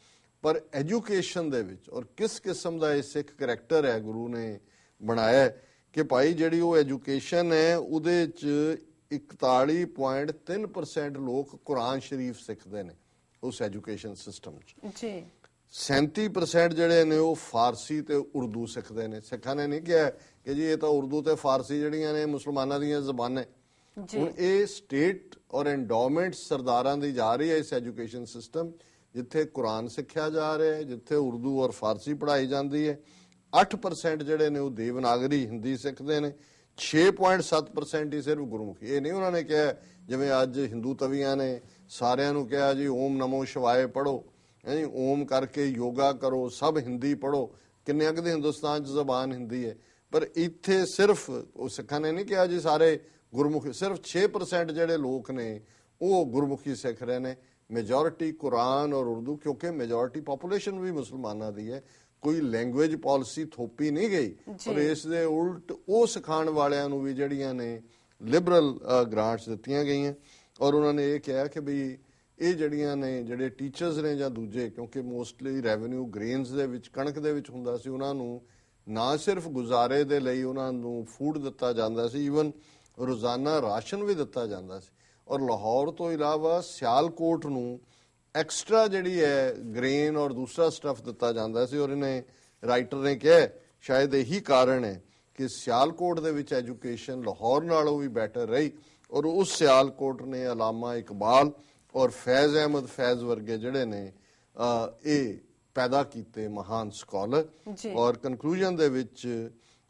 ਪਰ ਐਜੂਕੇਸ਼ਨ ਦੇ ਵਿੱਚ ਔਰ ਕਿਸ ਕਿਸਮ ਦਾ ਇਹ ਸਿੱਖ ਕਰੈਕਟਰ ਹੈ ਗੁਰੂ ਨੇ ਬਣਾਇਆ ਕਿ ਭਾਈ ਜਿਹੜੀ ਉਹ ਐਜੂਕੇਸ਼ਨ ਹੈ ਉਹਦੇ 'ਚ 41.3% ਲੋਕ ਕੁਰਾਨ ਸ਼ਰੀਫ ਸਿੱਖਦੇ ਨੇ ਉਸ ਐਜੂਕੇਸ਼ਨ ਸਿਸਟਮ 'ਚ। 37% ਜਿਹੜੇ ਨੇ ਉਹ ਫਾਰਸੀ ਤੇ ਉਰਦੂ ਸਿੱਖਦੇ ਨੇ। ਸਿੱਖਾਂ ਨੇ ਨਹੀਂ ਕਿਹਾ ਕਿ ਜੀ ਇਹ ਤਾਂ ਉਰਦੂ ਤੇ ਫਾਰਸੀ ਜਿਹੜੀਆਂ ਨੇ ਮੁਸਲਮਾਨਾਂ ਦੀਆਂ ਜ਼ਬਾਨਾਂ। ਹੁਣ ਇਹ ਸਟੇਟ ਔਰ ਐਂਡੋਮੈਂਟ ਸਰਦਾਰਾਂ ਦੀ ਜਾ ਰਹੀ ਹੈ ਇਸ ਐਜੂਕੇਸ਼ਨ ਸਿਸਟਮ ਜਿੱਥੇ ਕੁਰਾਨ ਸਿੱਖਿਆ ਜਾ ਰਿਹਾ ਹੈ, ਜਿੱਥੇ ਉਰਦੂ ਔਰ ਫਾਰਸੀ ਪੜ੍ਹਾਈ ਜਾਂਦੀ ਹੈ। 8% ਜਿਹੜੇ ਨੇ ਉਹ ਦੇਵਨਾਗਰੀ ਹਿੰਦੀ ਸਿੱਖਦੇ ਨੇ। 6.7% ਹੀ ਸਿਰਫ ਗੁਰਮੁਖੀ। ਇਹ ਨਹੀਂ ਉਹਨਾਂ ਨੇ ਕਿਹਾ ਜਿਵੇਂ ਅੱਜ ਹਿੰਦੂ ਤਵੀਆਂ ਨੇ ਸਾਰਿਆਂ ਨੂੰ ਕਿਹਾ ਜੀ ਓਮ ਨਮੋ ਸ਼ਿਵਾਏ ਪੜ੍ਹੋ, ਓਮ ਕਰਕੇ ਯੋਗਾ ਕਰੋ, ਸਭ ਹਿੰਦੀ ਪੜ੍ਹੋ। ਕਿੰਨੇ ਕੁ ਦੇ ਹਿੰਦੁਸਤਾਨ 'ਚ ਜ਼ਬਾਨ ਹਿੰਦੀ ਹੈ ਪਰ ਇੱਥੇ ਸਿਰਫ ਉਹ ਸਿੱਖਾਂ ਨੇ ਨਹੀਂ ਕਿਹਾ ਜੀ ਸਾਰੇ ਗੁਰਮੁਖੀ। ਸਿਰਫ 6% ਜਿਹੜੇ ਲੋਕ ਨੇ ਉਹ ਗੁਰਮੁਖੀ ਸਿੱਖ ਰਹੇ ਨੇ। ਮੈਜੋਰਿਟੀ ਕੁਰਾਨ ਔਰ ਉਰਦੂ ਕਿਉਂਕਿ ਮੈਜੋਰਿਟੀ ਪਾਪੂਲੇਸ਼ਨ ਵੀ ਮੁਸਲਮਾਨਾਂ ਦੀ ਹੈ। ਕੋਈ ਲੈਂਗੁਏਜ ਪਾਲਿਸੀ ਥੋਪੀ ਨਹੀਂ ਗਈ ਔਰ ਇਸ ਦੇ ਉਲਟ ਉਹ ਸਿਖਾਉਣ ਵਾਲਿਆਂ ਨੂੰ ਵੀ ਜਿਹੜੀਆਂ ਨੇ ਲਿਬਰਲ ਗ੍ਰਾਂਟਸ ਦਿੱਤੀਆਂ ਗਈਆਂ ਔਰ ਉਹਨਾਂ ਨੇ ਇਹ ਕਿਹਾ ਕਿ ਵੀ ਇਹ ਜਿਹੜੀਆਂ ਨੇ ਜਿਹੜੇ ਟੀਚਰਸ ਨੇ ਜਾਂ ਦੂਜੇ, ਕਿਉਂਕਿ ਮੋਸਟਲੀ ਰੈਵਨਿਊ ਗ੍ਰੇਨਸ ਦੇ ਵਿੱਚ, ਕਣਕ ਦੇ ਵਿੱਚ ਹੁੰਦਾ ਸੀ, ਉਹਨਾਂ ਨੂੰ ਨਾ ਸਿਰਫ ਗੁਜ਼ਾਰੇ ਦੇ ਲਈ ਉਹਨਾਂ ਨੂੰ ਫੂਡ ਦਿੱਤਾ ਜਾਂਦਾ ਸੀ, ਈਵਨ ਰੋਜ਼ਾਨਾ ਰਾਸ਼ਨ ਵੀ ਦਿੱਤਾ ਜਾਂਦਾ ਸੀ। ਔਰ ਲਾਹੌਰ ਤੋਂ ਇਲਾਵਾ ਸਿਆਲਕੋਟ ਨੂੰ ਐਕਸਟਰਾ ਜਿਹੜੀ ਹੈ ਗ੍ਰੇਨ ਔਰ ਦੂਸਰਾ ਸਟਫ ਦਿੱਤਾ ਜਾਂਦਾ ਸੀ। ਔਰ ਇਹਨੇ ਰਾਈਟਰ ਨੇ ਕਿਹਾ ਸ਼ਾਇਦ ਇਹੀ ਕਾਰਨ ਹੈ ਕਿ ਸਿਆਲਕੋਟ ਦੇ ਵਿੱਚ ਐਜੂਕੇਸ਼ਨ ਲਾਹੌਰ ਨਾਲੋਂ ਵੀ ਬੈਟਰ ਰਹੀ ਔਰ ਉਸ ਸਿਆਲਕੋਟ ਨੇ ਅਲਾਮਾ ਇਕਬਾਲ ਔਰ ਫੈਜ਼ ਅਹਿਮਦ ਫੈਜ਼ ਵਰਗੇ ਜਿਹੜੇ ਨੇ ਇਹ ਪੈਦਾ ਕੀਤੇ ਮਹਾਨ ਸਕਾਲਰ। ਔਰ ਕਨਕਲੂਜਨ ਦੇ ਵਿੱਚ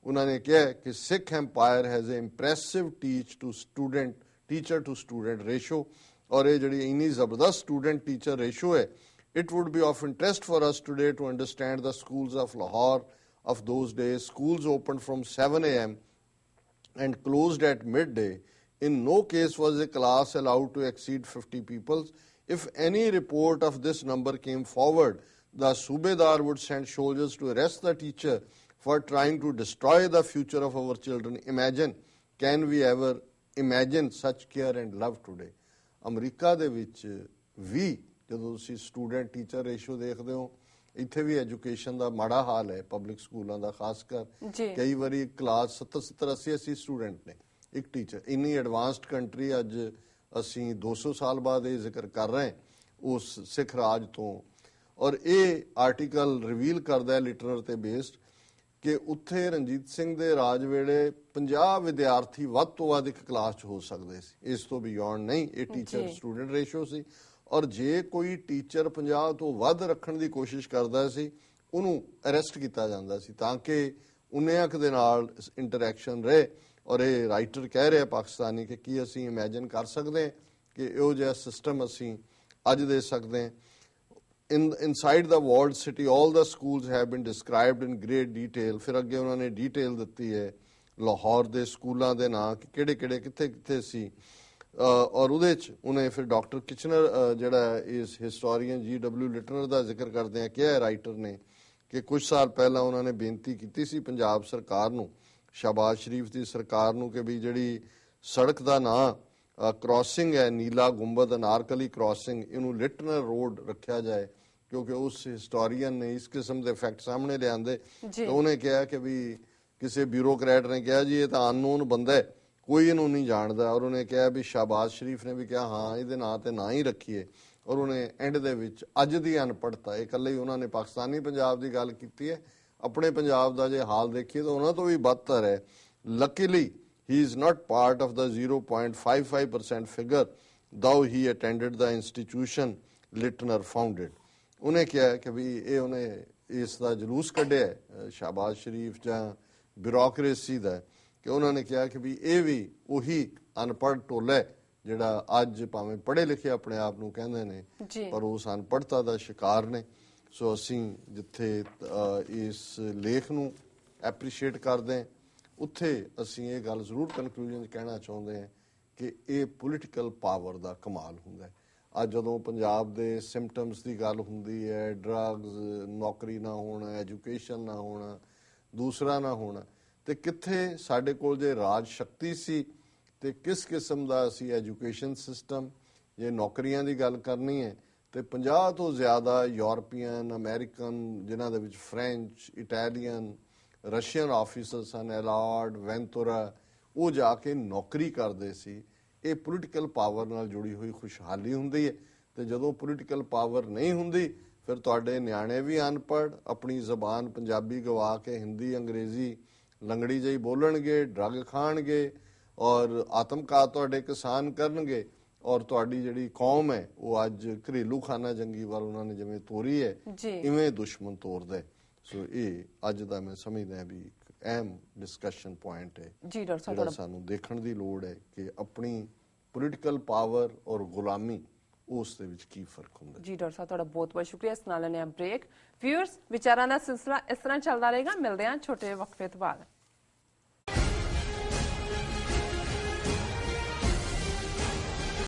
ਉਹਨਾਂ ਨੇ ਕਿਹਾ ਕਿ Sikh empire has a impressive teacher to student ratio. ਔਰ ਇਹ ਜਿਹੜੀ ਇੰਨੀ ਜ਼ਬਰਦਸਤ ਸਟੂਡੈਂਟ ਟੀਚਰ ਰੇਸ਼ੋ ਹੈ, it would be of interest for us today to understand the schools of Lahore of those days. Schools opened from 7 a.m. and closed at midday. In no case was a class allowed to exceed 50 people. If any report of this number came forward, the Subedar would send soldiers to arrest the teacher for trying to destroy the future of our children. Imagine, can we ever imagine such care and love today? America ਦੇ ਵਿੱਚ ਵੀ ਜਦੋਂ ਤੁਸੀਂ student teacher ratio ਦੇਖਦੇ ਹੋ, ਇੱਥੇ ਵੀ education ਦਾ ਮਾੜਾ ਹਾਲ ਹੈ public ਸਕੂਲਾਂ ਦਾ, ਖਾਸ ਕਰ ਕਈ ਵਾਰੀ ਕਲਾਸ 70 80 ਸਟੂਡੈਂਟ ਨੇ ਇੱਕ ਟੀਚਰ। ਇੰਨੀ ਐਡਵਾਂਸਡ ਕੰਟਰੀ ਅੱਜ ਅਸੀਂ 200 ਸਾਲ ਬਾਅਦ ਇਹ ਜ਼ਿਕਰ ਕਰ ਰਹੇ ਉਸ ਸਿੱਖ ਰਾਜ ਤੋਂ। ਔਰ ਇਹ ਆਰਟੀਕਲ ਰਿਵੀਲ ਕਰਦਾ ਹੈ ਲਿਟਰਰ ਤੇ ਬੇਸਡ ਕਿ ਉੱਥੇ ਰਣਜੀਤ ਸਿੰਘ ਦੇ ਰਾਜ ਵੇਲੇ 50 ਵਿਦਿਆਰਥੀ ਵੱਧ ਤੋਂ ਵੱਧ ਇੱਕ ਕਲਾਸ 'ਚ ਹੋ ਸਕਦੇ ਸੀ, ਇਸ ਤੋਂ ਬਿਯੋਂਡ ਨਹੀਂ। ਇਹ ਟੀਚਰ ਸਟੂਡੈਂਟ ਰੇਸ਼ੋ ਸੀ। ਔਰ ਜੇ ਕੋਈ ਟੀਚਰ 50 ਤੋਂ ਵੱਧ ਰੱਖਣ ਦੀ ਕੋਸ਼ਿਸ਼ ਕਰਦਾ ਸੀ, ਉਹਨੂੰ ਅਰੈਸਟ ਕੀਤਾ ਜਾਂਦਾ ਸੀ ਤਾਂ ਕਿ ਉਨਿਆਂ ਕੁ ਦੇ ਨਾਲ ਇੰਟਰੈਕਸ਼ਨ ਰਹੇ। ਔਰ ਇਹ ਰਾਈਟਰ ਕਹਿ ਰਿਹਾ ਪਾਕਿਸਤਾਨੀ ਕਿ ਕੀ ਅਸੀਂ ਇਮੈਜਿਨ ਕਰ ਸਕਦੇ ਹਾਂ ਕਿ ਇਹੋ ਜਿਹਾ ਸਿਸਟਮ ਅਸੀਂ ਅੱਜ ਦੇ ਸਕਦੇ ਹਾਂ। Inside the walled city, all the schools have been described in great detail. ਫਿਰ ਅੱਗੇ ਉਹਨਾਂ ਨੇ ਡੀਟੇਲ ਦਿੱਤੀ ਹੈ ਲਾਹੌਰ ਦੇ ਸਕੂਲਾਂ ਦੇ ਨਾਂ ਕਿ ਕਿਹੜੇ ਕਿਹੜੇ ਕਿੱਥੇ ਕਿੱਥੇ ਸੀ। ਔਰ ਉਹਦੇ 'ਚ ਉਹਨੇ ਫਿਰ ਡਾਕਟਰ ਕਿਚਨਰ ਜਿਹੜਾ ਇਸ ਹਿਸਟੋਰੀਅਨ GW ਲਿਟਨਰ ਦਾ ਜ਼ਿਕਰ ਕਰਦੇ ਆ ਕਿਹਾ ਰਾਈਟਰ ਨੇ ਕਿ ਕੁਝ ਸਾਲ ਪਹਿਲਾਂ ਉਹਨਾਂ ਨੇ ਬੇਨਤੀ ਕੀਤੀ ਸੀ ਪੰਜਾਬ ਸਰਕਾਰ ਨੂੰ, ਸ਼ਾਬਾਜ਼ ਸ਼ਰੀਫ ਦੀ ਸਰਕਾਰ ਨੂੰ, ਕਿ ਵੀ ਜਿਹੜੀ ਸੜਕ ਦਾ ਨਾਂ ਕ੍ਰਾਸਿੰਗ ਹੈ ਨੀਲਾ ਗੁੰਬਦ ਅਨਾਰਕਲੀ ਕ੍ਰਾਸਿੰਗ, ਇਹਨੂੰ ਲਿਟਨਰ ਰੋਡ ਰੱਖਿਆ ਜਾਏ ਕਿਉਂਕਿ ਉਸ ਹਿਸਟੋਰੀਅਨ ਨੇ ਇਸ ਕਿਸਮ ਦੇ ਫੈਕਟ ਸਾਹਮਣੇ ਲਿਆਂਦੇ। ਤਾਂ ਉਹਨੇ ਕਿਹਾ ਕਿ ਵੀ ਕਿਸੇ ਬਿਊਰੋਕਰੈਟ ਨੇ ਕਿਹਾ ਜੀ ਇਹ ਤਾਂ ਅਨਨੋਨ ਬੰਦਾ ਹੈ, ਕੋਈ ਇਹਨੂੰ ਨਹੀਂ ਜਾਣਦਾ। ਔਰ ਉਹਨੇ ਕਿਹਾ ਵੀ ਸ਼ਾਬਾਜ਼ ਸ਼ਰੀਫ ਨੇ ਵੀ ਕਿਹਾ ਹਾਂ ਇਹਦੇ ਨਾਂ ਤੇ ਨਾ ਹੀ ਰੱਖੀਏ। ਔਰ ਉਹਨੇ ਐਂਡ ਦੇ ਵਿੱਚ ਅੱਜ ਦੀ ਅਨਪੜ੍ਹਤਾ, ਇਹ ਇਕੱਲੇ ਹੀ ਉਹਨਾਂ ਨੇ ਪਾਕਿਸਤਾਨੀ ਪੰਜਾਬ ਦੀ ਗੱਲ ਕੀਤੀ ਹੈ, ਆਪਣੇ ਪੰਜਾਬ ਦਾ ਜੇ ਹਾਲ ਦੇਖੀਏ ਤਾਂ ਉਹਨਾਂ ਤੋਂ ਵੀ ਬਦਤਰ ਹੈ। Luckily he is not part of the 0.55% figure, though he attended the institution Littner founded. ਉਹਨੇ ਕਿਹਾ ਕਿ ਵੀ ਇਹ ਉਹਨੇ ਇਸ ਦਾ ਜਲੂਸ ਕੱਢਿਆ ਸ਼ਾਬਾਜ਼ ਸ਼ਰੀਫ ਜਾਂ ਬਿਊਰੋਕਰੇਸੀ ਦਾ, ਕਿ ਉਹਨਾਂ ਨੇ ਕਿਹਾ ਕਿ ਵੀ ਇਹ ਵੀ ਉਹੀ ਅਨਪੜ੍ਹ ਟੋਲਾ ਜਿਹੜਾ ਅੱਜ ਭਾਵੇਂ ਪੜ੍ਹੇ ਲਿਖੇ ਆਪਣੇ ਆਪ ਨੂੰ ਕਹਿੰਦੇ ਨੇ ਪਰ ਉਸ ਅਨਪੜ੍ਹਤਾ ਦਾ ਸ਼ਿਕਾਰ ਨੇ। ਸੋ ਅਸੀਂ ਜਿੱਥੇ ਇਸ ਲੇਖ ਨੂੰ ਐਪਰੀਸ਼ੀਏਟ ਕਰਦੇ ਹਾਂ ਉੱਥੇ ਅਸੀਂ ਇਹ ਗੱਲ ਜ਼ਰੂਰ ਕਨਕਲੂਜਨ 'ਚ ਕਹਿਣਾ ਚਾਹੁੰਦੇ ਹਾਂ ਕਿ ਇਹ ਪੋਲੀਟੀਕਲ ਪਾਵਰ ਦਾ ਕਮਾਲ ਹੁੰਦਾ ਹੈ। ਅੱਜ ਜਦੋਂ ਪੰਜਾਬ ਦੇ ਸਿੰਪਟਮਸ ਦੀ ਗੱਲ ਹੁੰਦੀ ਹੈ, ਡਰੱਗਸ, ਨੌਕਰੀ ਨਾ ਹੋਣਾ, ਐਜੂਕੇਸ਼ਨ ਨਾ ਹੋਣਾ, ਦੂਸਰਾ ਨਾ ਹੋਣਾ, ਤੇ ਕਿੱਥੇ ਸਾਡੇ ਕੋਲ ਜੇ ਰਾਜ ਸ਼ਕਤੀ ਸੀ ਤੇ ਕਿਸ ਕਿਸਮ ਦਾ ਅਸੀਂ ਐਜੂਕੇਸ਼ਨ ਸਿਸਟਮ, ਜੇ ਨੌਕਰੀਆਂ ਦੀ ਗੱਲ ਕਰਨੀ ਹੈ ਤੇ 50 ਤੋਂ ਜ਼ਿਆਦਾ ਯੂਰਪੀਅਨ, ਅਮਰੀਕਨ, ਜਿਨ੍ਹਾਂ ਦੇ ਵਿੱਚ ਫ੍ਰੈਂਚ, ਇਟਾਲੀਅਨ, ਰਸ਼ੀਅਨ ਆਫੀਸਰ ਸਨ, ਐਲਾਰਡ, ਵੈਂਤੁਰਾ, ਉਹ ਜਾ ਕੇ ਨੌਕਰੀ ਕਰਦੇ ਸੀ। ਇਹ ਪੋਲੀਟੀਕਲ ਪਾਵਰ ਨਾਲ ਜੁੜੀ ਹੋਈ ਖੁਸ਼ਹਾਲੀ ਹੁੰਦੀ ਹੈ। ਤੇ ਜਦੋਂ ਪੋਲੀਟੀਕਲ ਪਾਵਰ ਨਹੀਂ ਹੁੰਦੀ ਫਿਰ ਤੁਹਾਡੇ ਨਿਆਣੇ ਵੀ ਅਨਪੜ੍ਹ, ਆਪਣੀ ਜ਼ਬਾਨ ਪੰਜਾਬੀ ਗਵਾ ਕੇ ਹਿੰਦੀ ਅੰਗਰੇਜ਼ੀ ਲੰਗੜੀ ਜਿਹੀ ਬੋਲਣਗੇ, ਡਰੱਗ ਖਾਣਗੇ ਔਰ ਆਤਮਘਾਤ ਤੁਹਾਡੇ ਕਿਸਾਨ ਕਰਨਗੇ। ਔਰ ਤੁਹਾਡੀ ਜਿਹੜੀ ਕੌਮ ਹੈ ਉਹ ਅੱਜ ਘਰੇਲੂ ਖਾਨਾ ਜੰਗੀ ਵੱਲ ਉਹਨਾਂ ਨੇ ਜਿਵੇਂ ਤੋਰੀ ਹੈ ਇਵੇਂ ਦੁਸ਼ਮਣ ਤੋਰਦਾ। ਸੋ ਇਹ ਅੱਜ ਦਾ ਮੈਂ ਸਮਝਦਾ ਵੀ ਇੱਕ ਅਹਿਮ ਡਿਸਕਸ਼ਨ ਪੁਆਇੰਟ ਹੈ ਜਿਹੜਾ ਸਾਨੂੰ ਦੇਖਣ ਦੀ ਲੋੜ ਹੈ ਕਿ ਆਪਣੀ ਪੋਲੀਟੀਕਲ ਪਾਵਰ ਔਰ ਗੁਲਾਮੀ ਉਸ ਦੇ ਵਿੱਚ ਕੀ ਫਰਕ ਹੁੰਦਾ। ਜੀ ਡਾਕਟਰ ਸਾਹਿਬ ਤੁਹਾਡਾ ਬਹੁਤ ਬਹੁਤ ਸ਼ੁਕਰੀਆ। ਇਸ ਨਾਲ ਲੈਣੇ ਆ ਬ੍ਰੇਕ। ਵਿਊਅਰਸ, ਵਿਚਾਰਾਂ ਦਾ ਸਿਲਸਿਲਾ ਇਸ ਤਰ੍ਹਾਂ ਚੱਲਦਾ ਰਹੇਗਾ। ਮਿਲਦੇ ਹਾਂ ਛੋਟੇ ਵਕਫੇ ਤੋਂ ਬਾਅਦ।